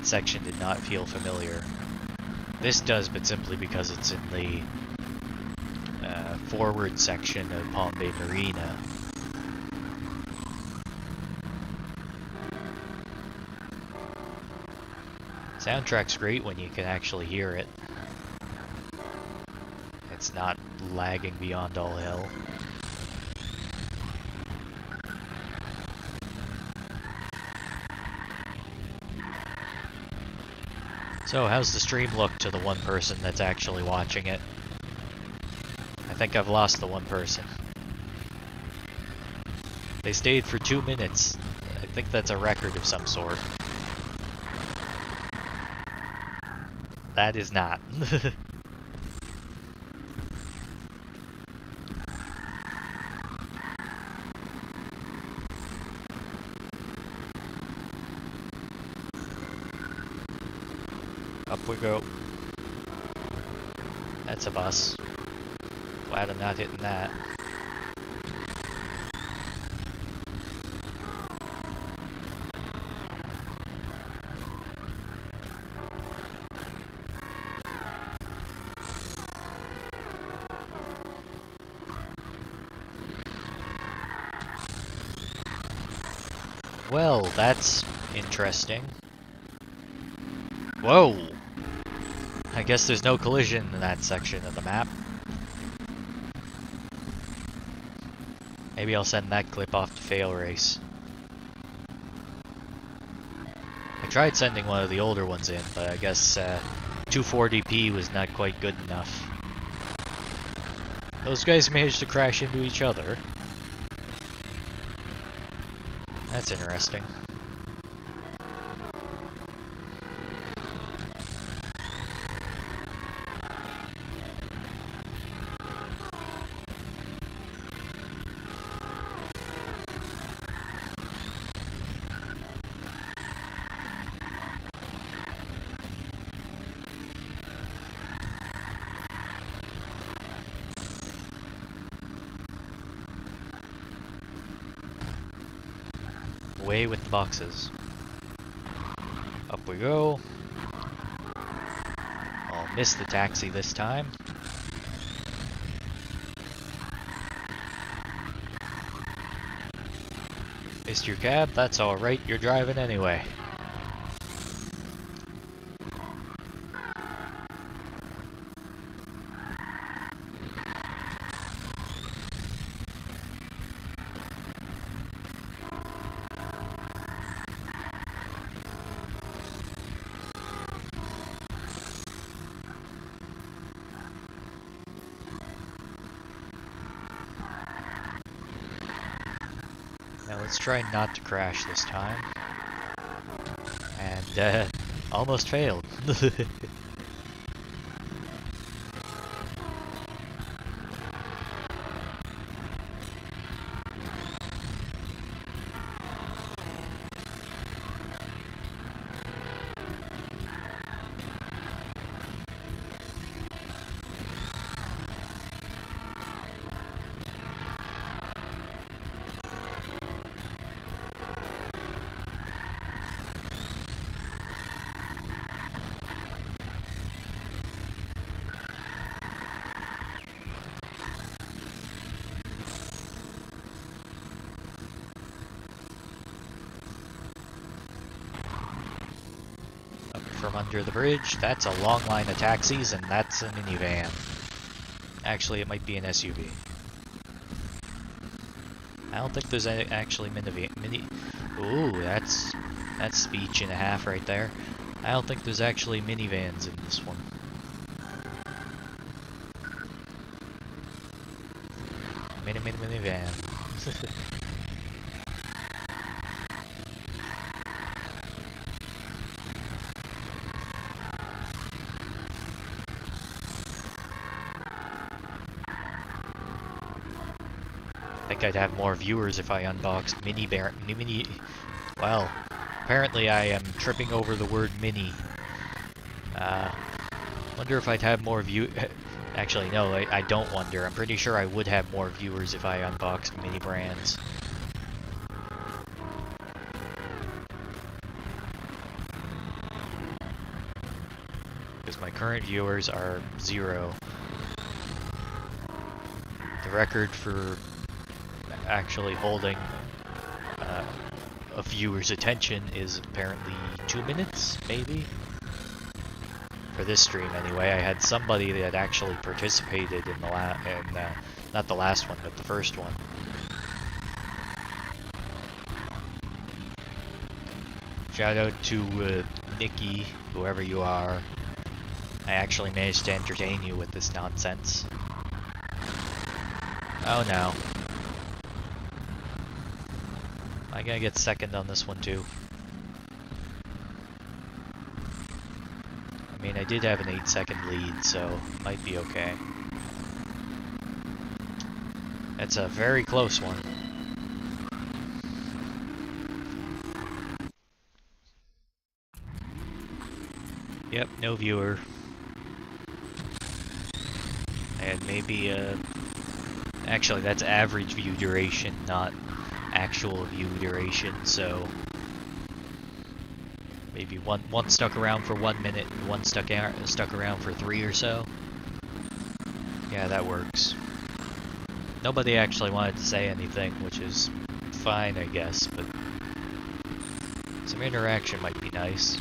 section did not feel familiar. This does, but simply because it's in the forward section of Palm Bay Marina. Soundtrack's great when you can actually hear it. It's not lagging beyond all hell. So, how's the stream look to the one person that's actually watching it? I think I've lost the one person. They stayed for 2 minutes. I think that's a record of some sort. That is not. Up we go. That's a bus. Glad I'm not hitting that. Well, that's interesting. Whoa! I guess there's no collision in that section of the map. Maybe I'll send that clip off to Fail Race. I tried sending one of the older ones in, but I guess 240p was not quite good enough. Those guys managed to crash into each other. That's interesting. Away with the boxes. Up we go. I'll miss the taxi this time. Missed your cab? That's alright, you're driving anyway. Now let's try not to crash this time. And, almost failed. From under the bridge, that's a long line of taxis, and that's a minivan. Actually, it might be an SUV. I don't think there's any actually Ooh, that's speech and a half right there. I don't think there's actually minivans in this one. Minivan. I think I'd have more viewers if I unboxed Well, apparently I am tripping over the word mini. Wonder if I'd have more Actually, no, I don't wonder. I'm pretty sure I would have more viewers if I unboxed mini brands. Because my current viewers are 0. The record for actually holding a viewer's attention is apparently 2 minutes, maybe? For this stream, anyway. I had somebody that actually participated in the not the last one, but the first one. Shout out to Nikki, whoever you are. I actually managed to entertain you with this nonsense. Oh no. I gotta get second on this one too. I mean, I did have an 8-second lead, so might be okay. It's a very close one. Yep, no viewer. And maybe, actually that's average view duration, not actual view duration, so maybe one stuck around for 1 minute and one stuck around for 3 or so. Yeah, that works. Nobody actually wanted to say anything, which is fine, I guess, but Some interaction might be nice.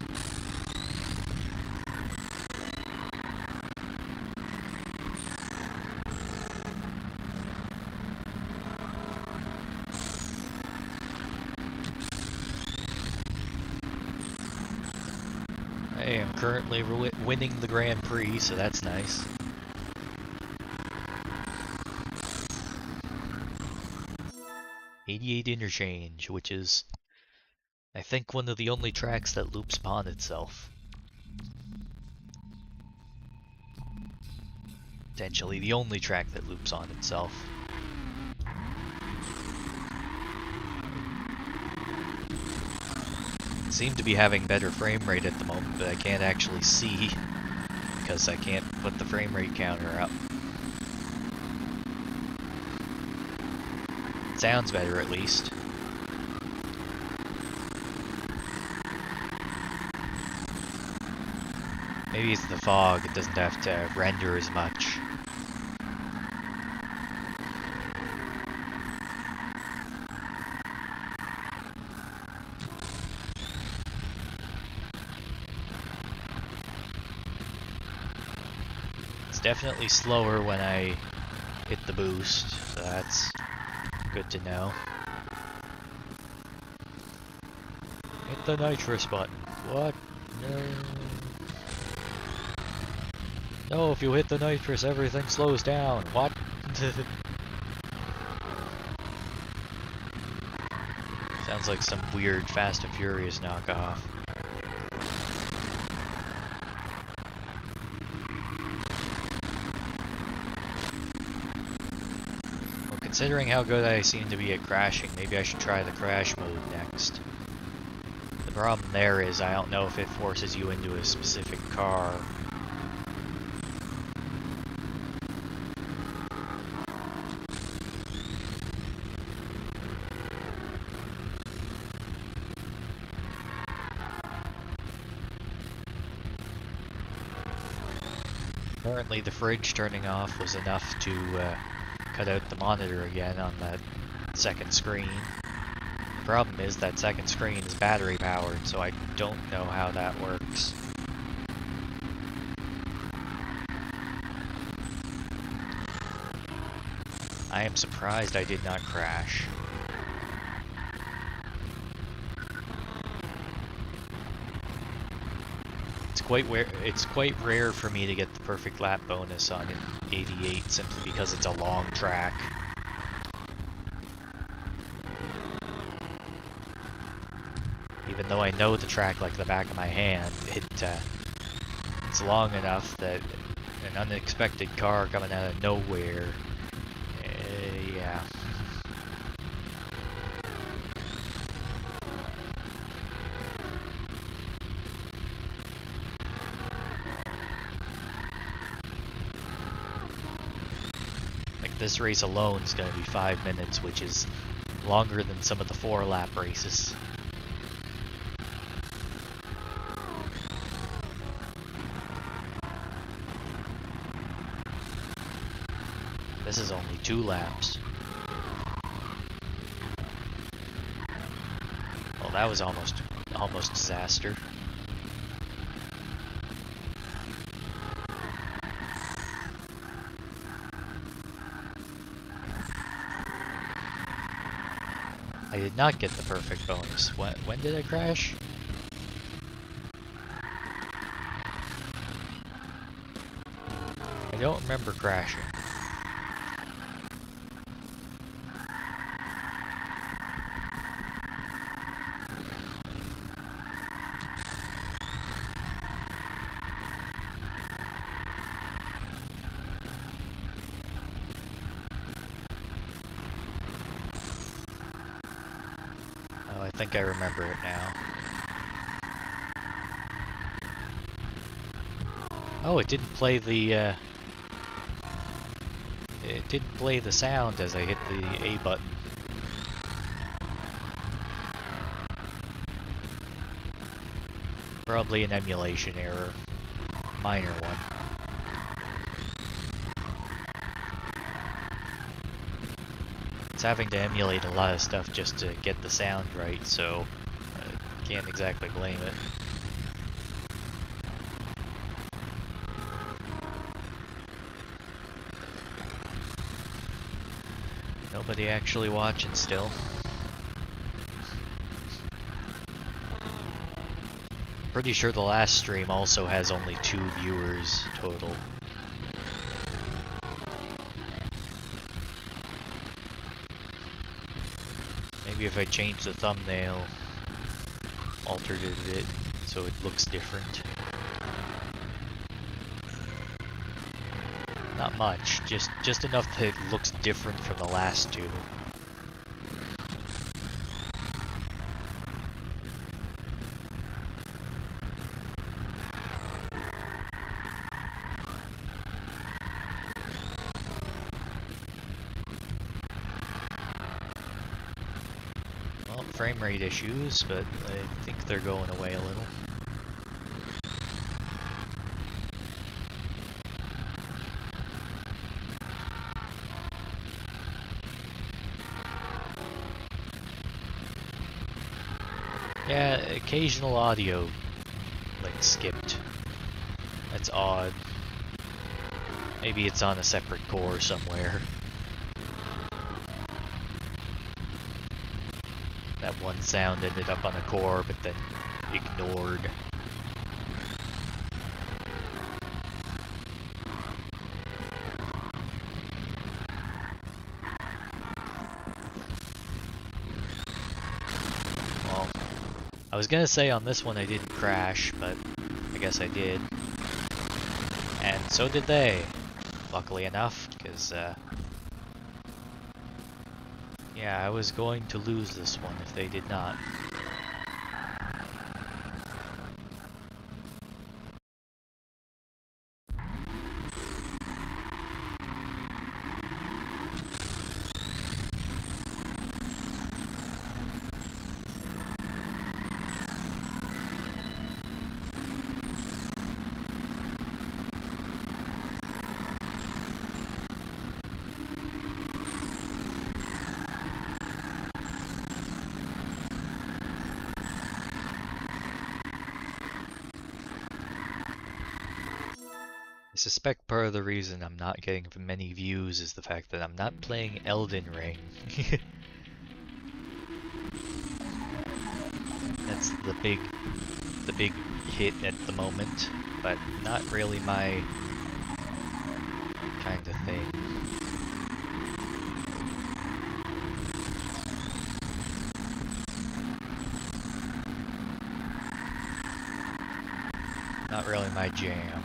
I am currently winning the Grand Prix, so that's nice. '88 Interchange, which is, I think, one of the only tracks that loops upon itself. Potentially the only track that loops on itself. Seem to be having better frame rate at the moment, but I can't actually see because I can't put the frame rate counter up. It sounds better at least. Maybe it's the fog, it doesn't have to render as much. Definitely slower when I hit the boost, so that's good to know. Hit the nitrous button. What? No. No, if you hit the nitrous, everything slows down. What? Sounds like some weird Fast and Furious knockoff. Considering how good I seem to be at crashing, maybe I should try the crash mode next. The problem there is I don't know if it forces you into a specific car. Apparently the fridge turning off was enough to cut out the monitor again on that second screen. The problem is that second screen is battery powered, so I don't know how that works. I am surprised I did not crash. It's quite rare for me to get the perfect lap bonus on an 88 simply because it's a long track. Even though I know the track like the back of my hand, it's long enough that an unexpected car coming out of nowhere, yeah. This race alone is going to be 5 minutes, which is longer than some of the 4-lap races. This is only 2 laps. Well, that was almost disaster. I did not get the perfect bonus. When did I crash? I don't remember crashing. I think I remember it now. Oh, it didn't play the sound as I hit the A button. Probably an emulation error. Minor one. It's having to emulate a lot of stuff just to get the sound right, so Can't exactly blame it. Nobody actually watching still. Pretty sure the last stream also has only 2 viewers total. Maybe if I change the thumbnail, altered it so it looks different. Not much, just enough that it looks different from the last 2. Well, frame rate issues, but I think they're going away a little. Yeah, occasional audio, like, skipped. That's odd. Maybe it's on a separate core somewhere. That one sound ended up on a core, but then ignored. Well, I was gonna say on this one I didn't crash, but I guess I did. And so did they, luckily enough, because, yeah, I was going to lose this one if they did not. I suspect part of the reason I'm not getting many views is the fact that I'm not playing Elden Ring. That's the big hit at the moment, but not really my kind of thing. Not really my jam.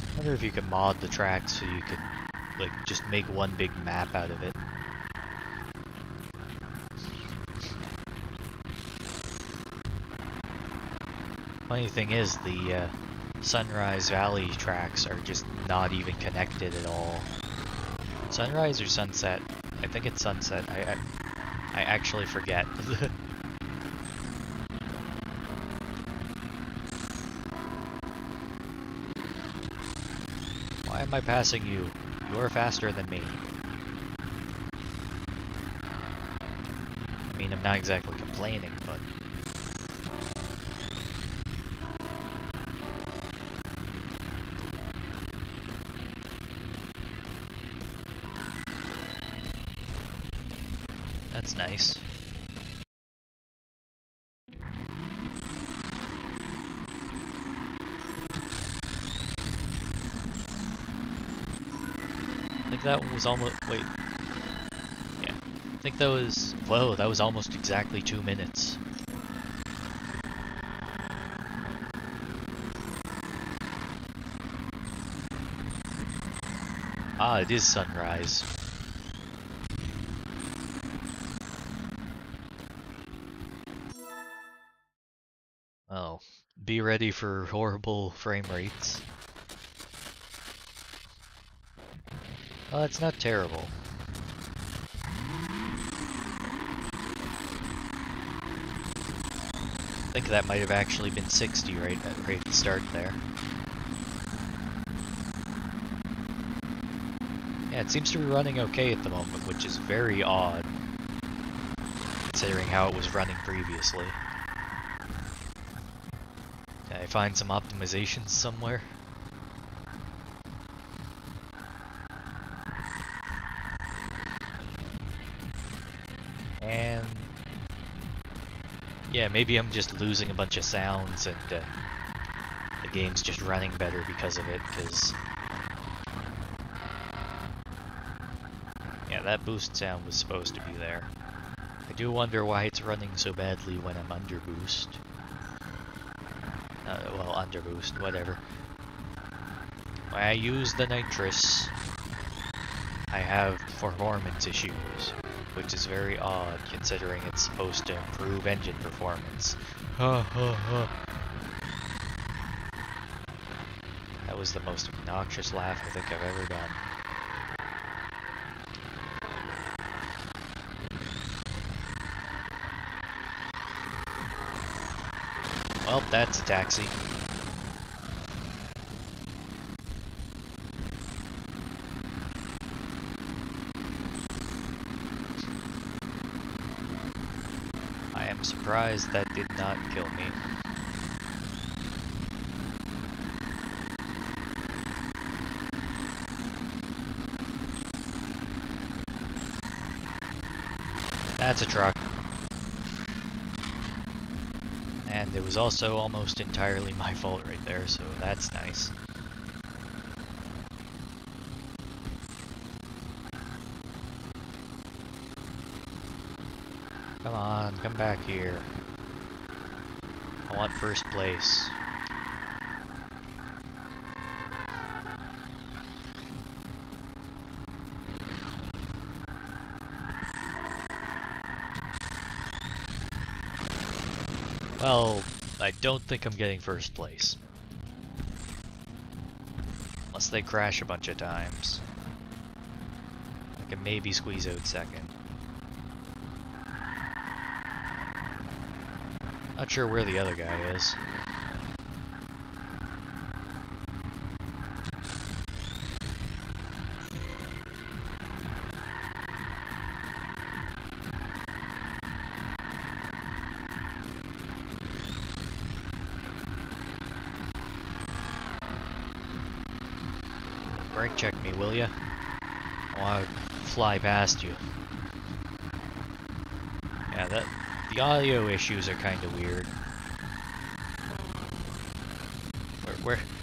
I wonder if you could mod the track so you could, like, just make one big map out of it. Funny thing is, the Sunrise Valley tracks are just not even connected at all. Sunrise or Sunset? I think it's Sunset. I actually forget. am I passing you? You're faster than me. I mean, I'm not exactly complaining, but... That's nice. I think that was almost... Wait. Yeah. I think that was... Whoa, that was almost exactly 2 minutes. Ah, it is sunrise. Oh, be ready for horrible frame rates. Well, that's not terrible. I think that might have actually been 60 right at the start there. Yeah, it seems to be running okay at the moment, which is very odd, considering how it was running previously. Can I find some optimizations somewhere? And... yeah, maybe I'm just losing a bunch of sounds and the game's just running better because of it, because... yeah, that boost sound was supposed to be there. I do wonder why it's running so badly when I'm under boost. Well, under boost, whatever. When I use the nitrous, I have performance issues, which is very odd considering it's supposed to improve engine performance. That was the most obnoxious laugh I think I've ever done. Well, that's a taxi. I am surprised that did not kill me. That's a truck. And it was also almost entirely my fault right there, so that's nice. Come on, come back here. I want first place. Well, I don't think I'm getting first place. Unless they crash a bunch of times. I can maybe squeeze out second. Not sure where the other guy is. Brake check me, will ya? I want to fly past you. Yeah, the audio issues are kind of weird.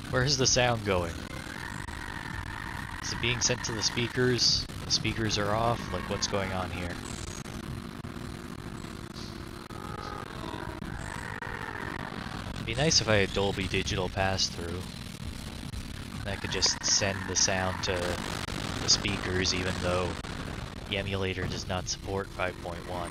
Where's the sound going? Is it being sent to the speakers? The speakers are off? Like, what's going on here? It'd be nice if I had Dolby Digital pass-through. I could just send the sound to the speakers even though the emulator does not support 5.1.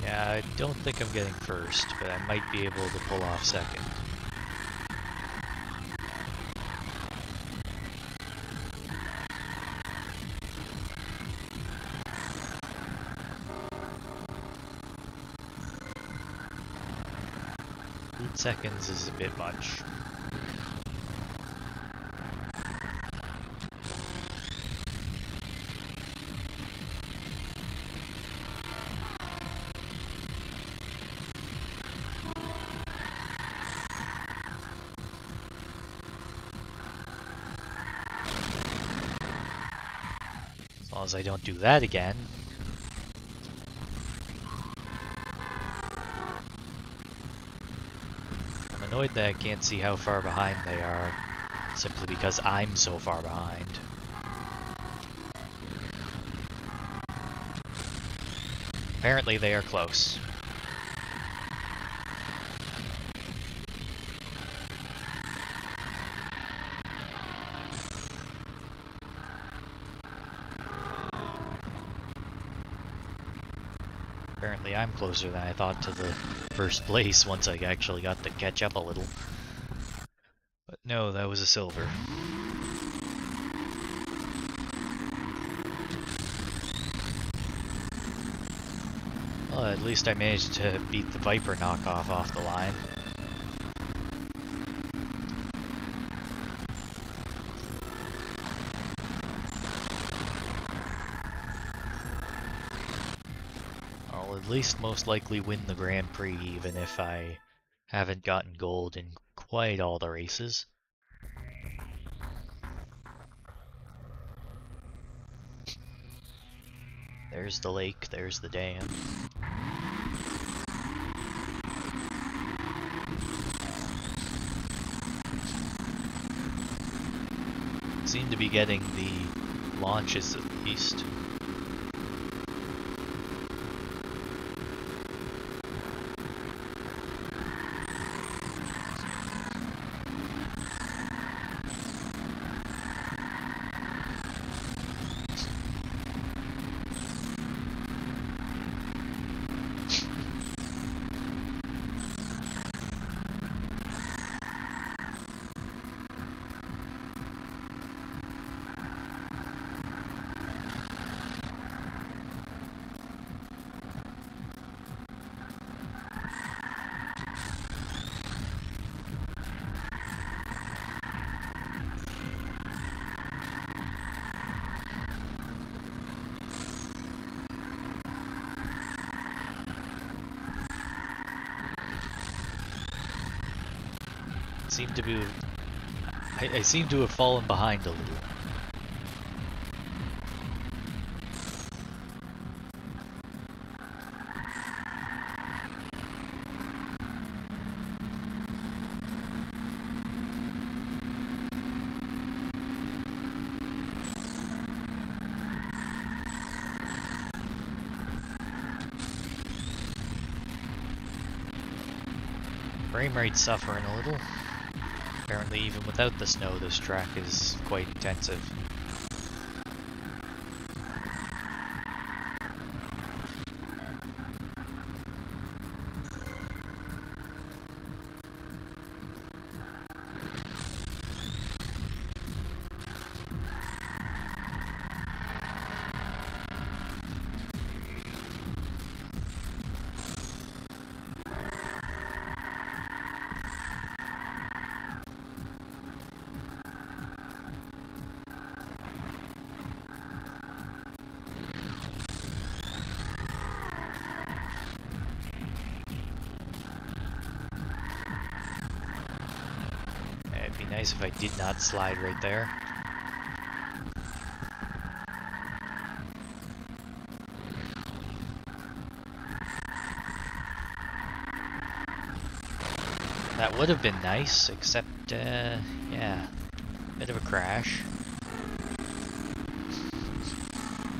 Yeah, I don't think I'm getting first, but I might be able to pull off second. Seconds is a bit much. As long as I don't do that again. I'm annoyed that I can't see how far behind they are, simply because I'm so far behind. Apparently they are close. Apparently I'm closer than I thought to the first place once I actually got to catch up a little. But no, that was a silver. Well, at least I managed to beat the Viper knockoff off the line. I'll at least most likely win the Grand Prix even if I haven't gotten gold in quite all the races. There's the lake, there's the dam. Seem to be getting the launches at least. I seem to have fallen behind a little. Frame rate suffering a little. Apparently even without the snow, this track is quite intensive. It'd be nice if I did not slide right there. That would have been nice, except, yeah, bit of a crash.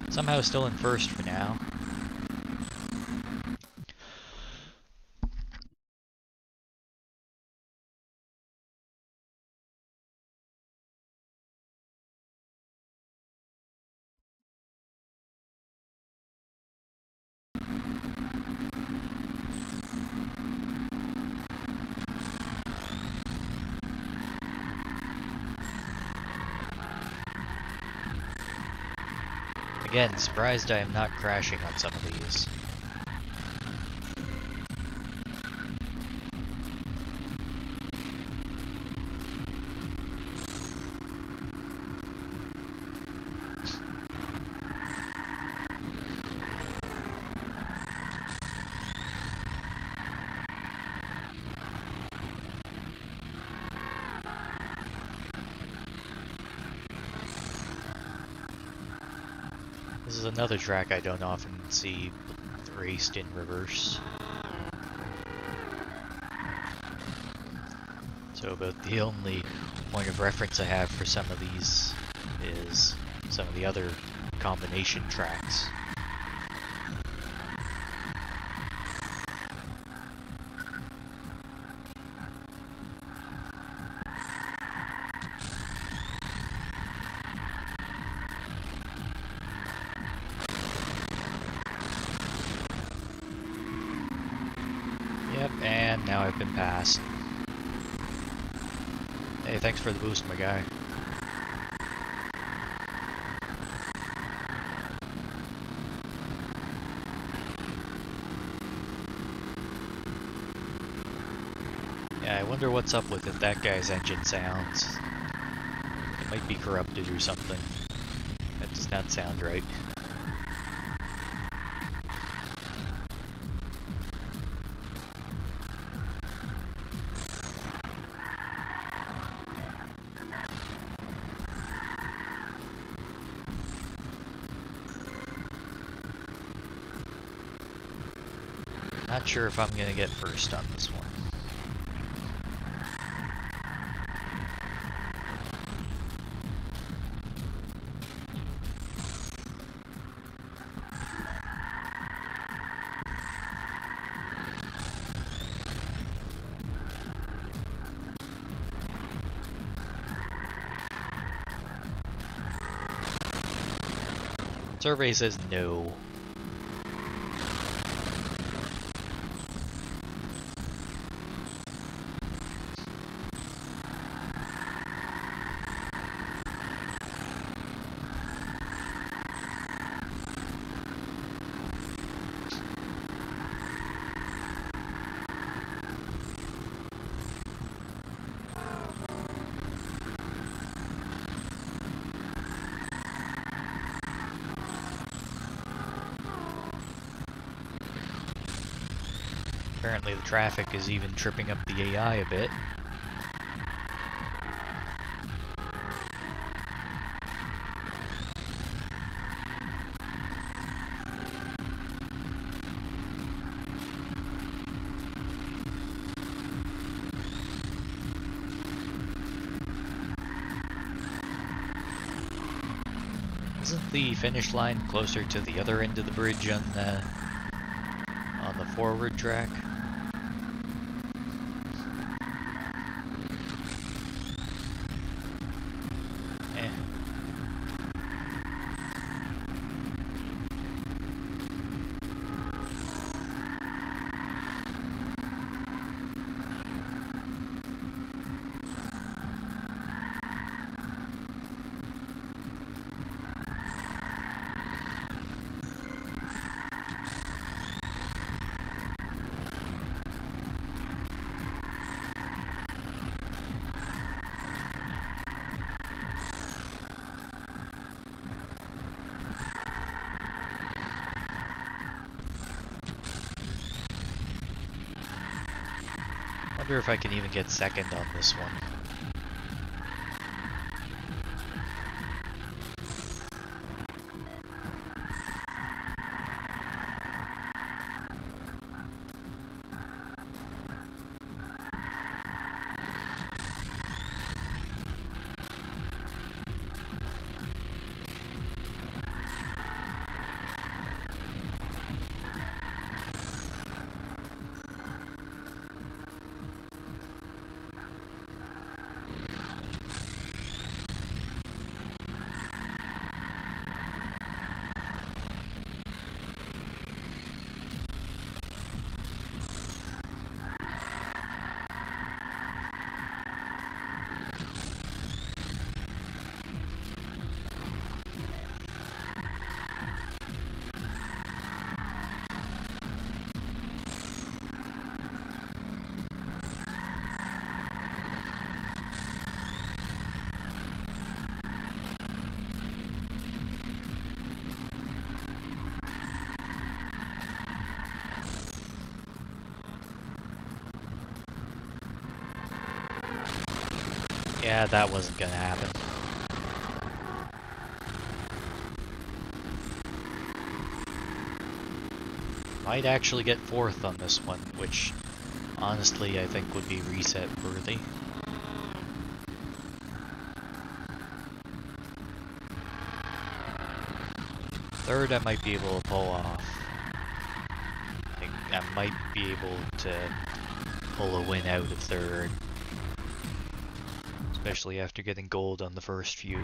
Somehow still in first for now. Again, surprised I am not crashing on some of these. This is another track I don't often see raced in reverse. So about the only point of reference I have for some of these is some of the other combination tracks. Yep, and now I've been passed. Hey, thanks for the boost, my guy. Yeah, I wonder what's up with it. That guy's engine sounds. It might be corrupted or something. That does not sound right. Not sure if I'm gonna get first on this one. Survey says no. Apparently the traffic is even tripping up the AI a bit. Isn't the finish line closer to the other end of the bridge on the forward track? I wonder if I can even get second on this one. Yeah, that wasn't gonna happen. Might actually get 4th on this one, which honestly I think would be reset worthy. Third I might be able to pull off. I think I might be able to pull a win out of third. Especially after getting gold on the first few.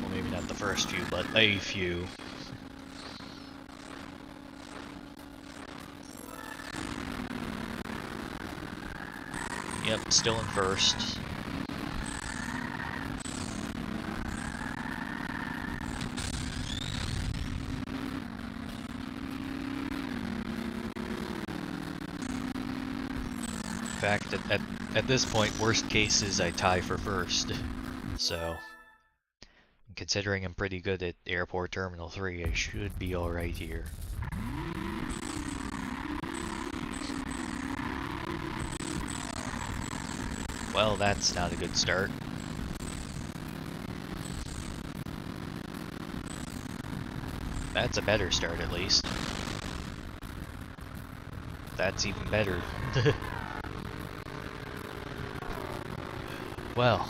Well, maybe not the first few, but a few. Yep, still in first. In fact, at this point, worst case is I tie for first. So, considering I'm pretty good at Airport Terminal 3, I should be alright here. Well, that's not a good start. That's a better start, at least. That's even better. Well,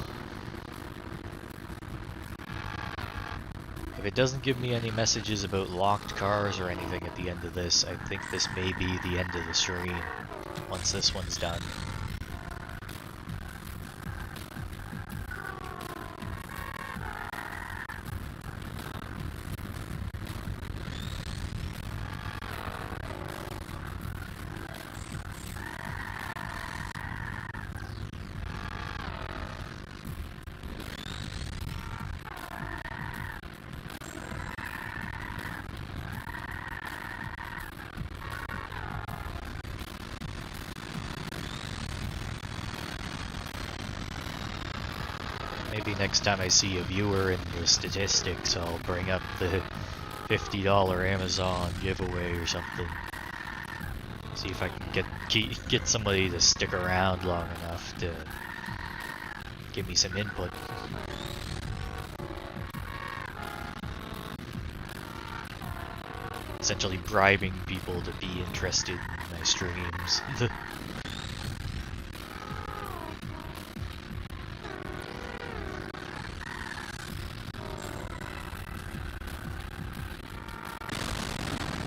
if it doesn't give me any messages about locked cars or anything at the end of this, I think this may be the end of the stream once this one's done. Maybe next time I see a viewer in the statistics, I'll bring up the $50 Amazon giveaway or something. See if I can get somebody to stick around long enough to give me some input. Essentially bribing people to be interested in my streams.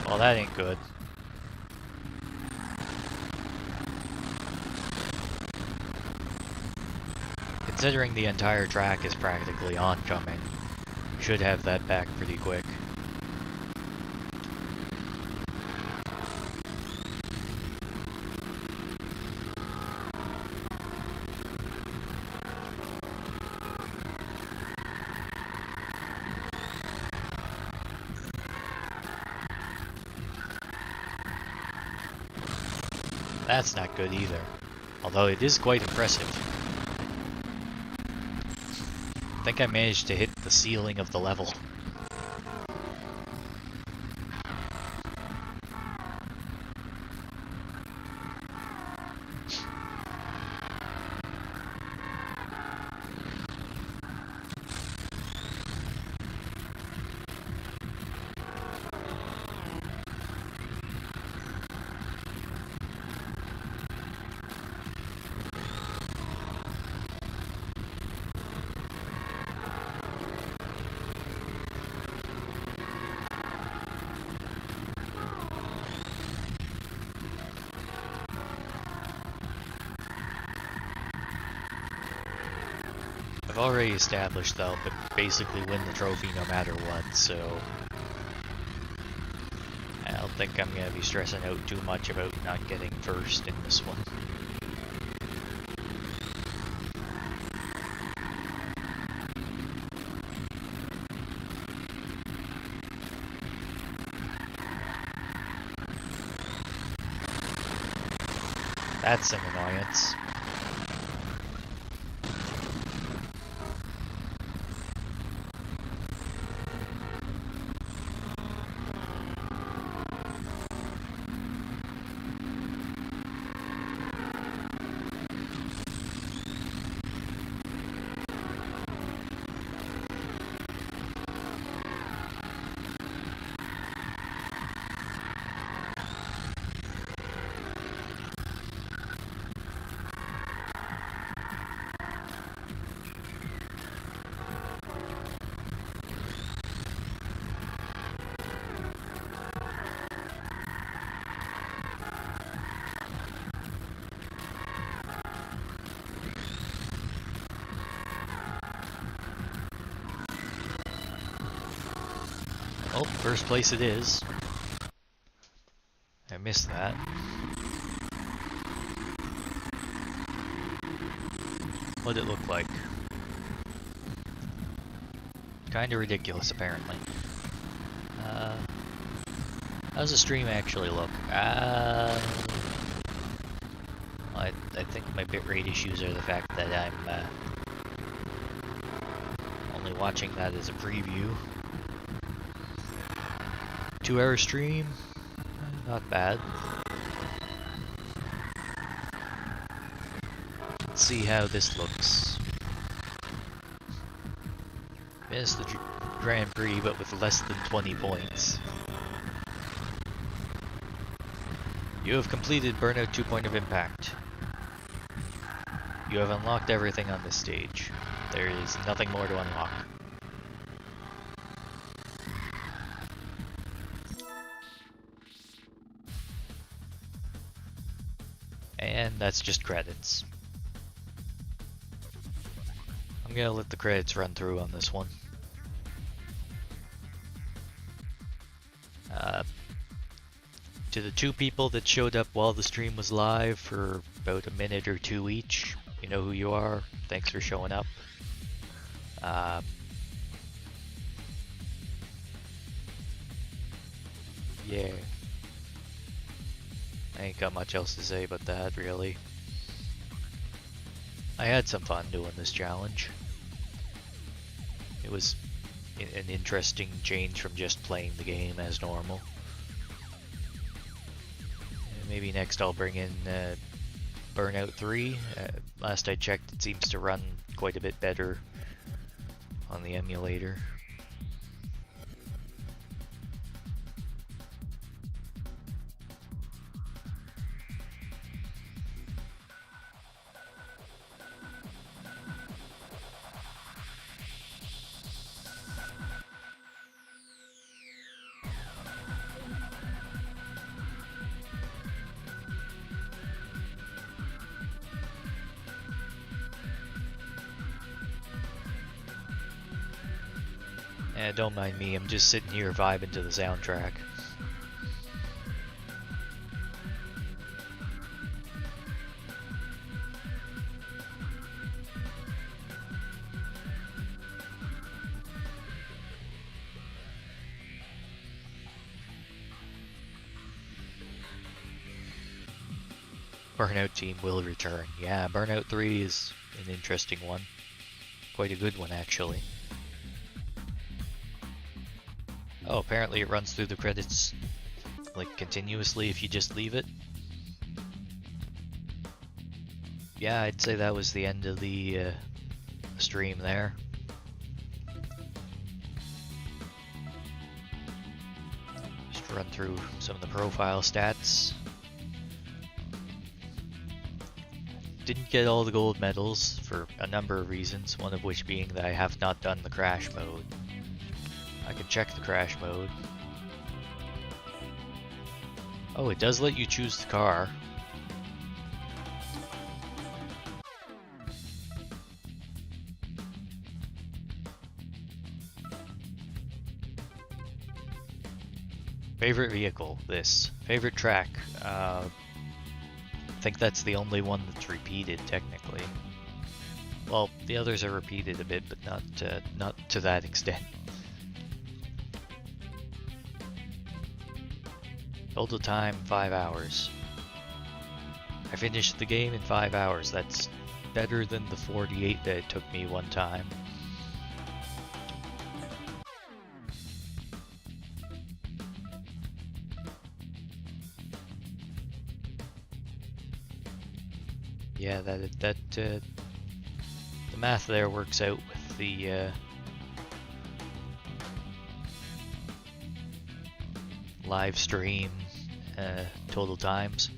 Well, that ain't good. Considering the entire track is practically oncoming, should have that back pretty quick. That's not good either, although it is quite impressive. I think I managed to hit the ceiling of the level. I've already established that I'll basically win the trophy no matter what, so I don't think I'm gonna be stressing out too much about not getting first in this one. That's an annoyance. Oh, first place it is. I missed that. What'd it look like? Kinda ridiculous, apparently. How's the stream actually look? I think my bitrate issues are the fact that I'm only watching that as a preview. 2-hour stream, not bad. Let's see how this looks. Missed the Grand Prix, but with less than 20 points. You have completed Burnout 2 Point of Impact. You have unlocked everything on this stage. There is nothing more to unlock. And that's just credits. I'm gonna let the credits run through on this one. To the 2 people that showed up while the stream was live for about a minute or 2 each, you know who you are. Thanks for showing up. Yeah. I ain't got much else to say about that, really. I had some fun doing this challenge. It was an interesting change from just playing the game as normal. Maybe next I'll bring in Burnout 3. Last I checked, it seems to run quite a bit better on the emulator. Don't mind me, I'm just sitting here vibing to the soundtrack. Burnout team will return. Yeah, Burnout 3 is an interesting one. Quite a good one, actually. Oh, apparently it runs through the credits like continuously if you just leave it. Yeah, I'd say that was the end of the stream there. Just run through some of the profile stats. Didn't get all the gold medals for a number of reasons, one of which being that I have not done the crash mode. I can check the crash mode. Oh, it does let you choose the car. Favorite vehicle, this. Favorite track, I think that's the only one that's repeated, technically. Well, the others are repeated a bit, but not to that extent. Total time, 5 hours. I finished the game in 5 hours. That's better than the 48 that it took me one time. Yeah, the math there works out with the live stream total times.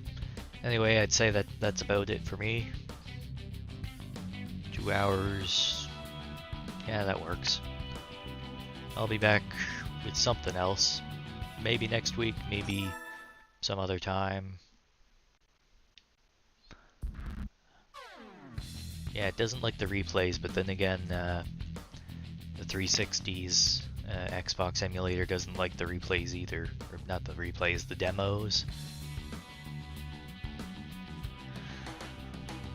Anyway, I'd say that's about it for me. 2 hours. Yeah, that works. I'll be back with something else. Maybe next week, maybe some other time. Yeah, it doesn't like the replays, but then again, the 360s Xbox emulator doesn't like the replays either. Or not the replays, the demos.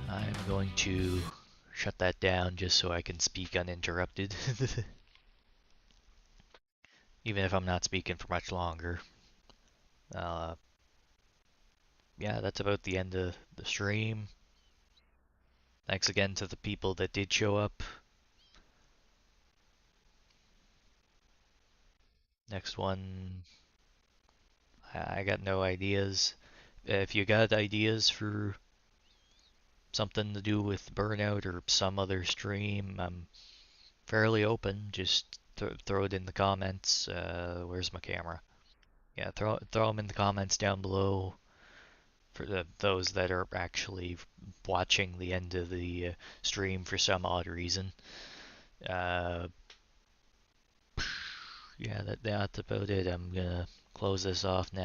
I'm going to shut that down just so I can speak uninterrupted. Even if I'm not speaking for much longer. Yeah, that's about the end of the stream. Thanks again to the people that did show up. Next one, I got no ideas. If you got ideas for something to do with Burnout or some other stream, I'm fairly open. Just throw it in the comments. Where's my camera? Yeah, throw them in the comments down below for those that are actually watching the end of the stream for some odd reason. Yeah, that's about it. I'm gonna close this off now.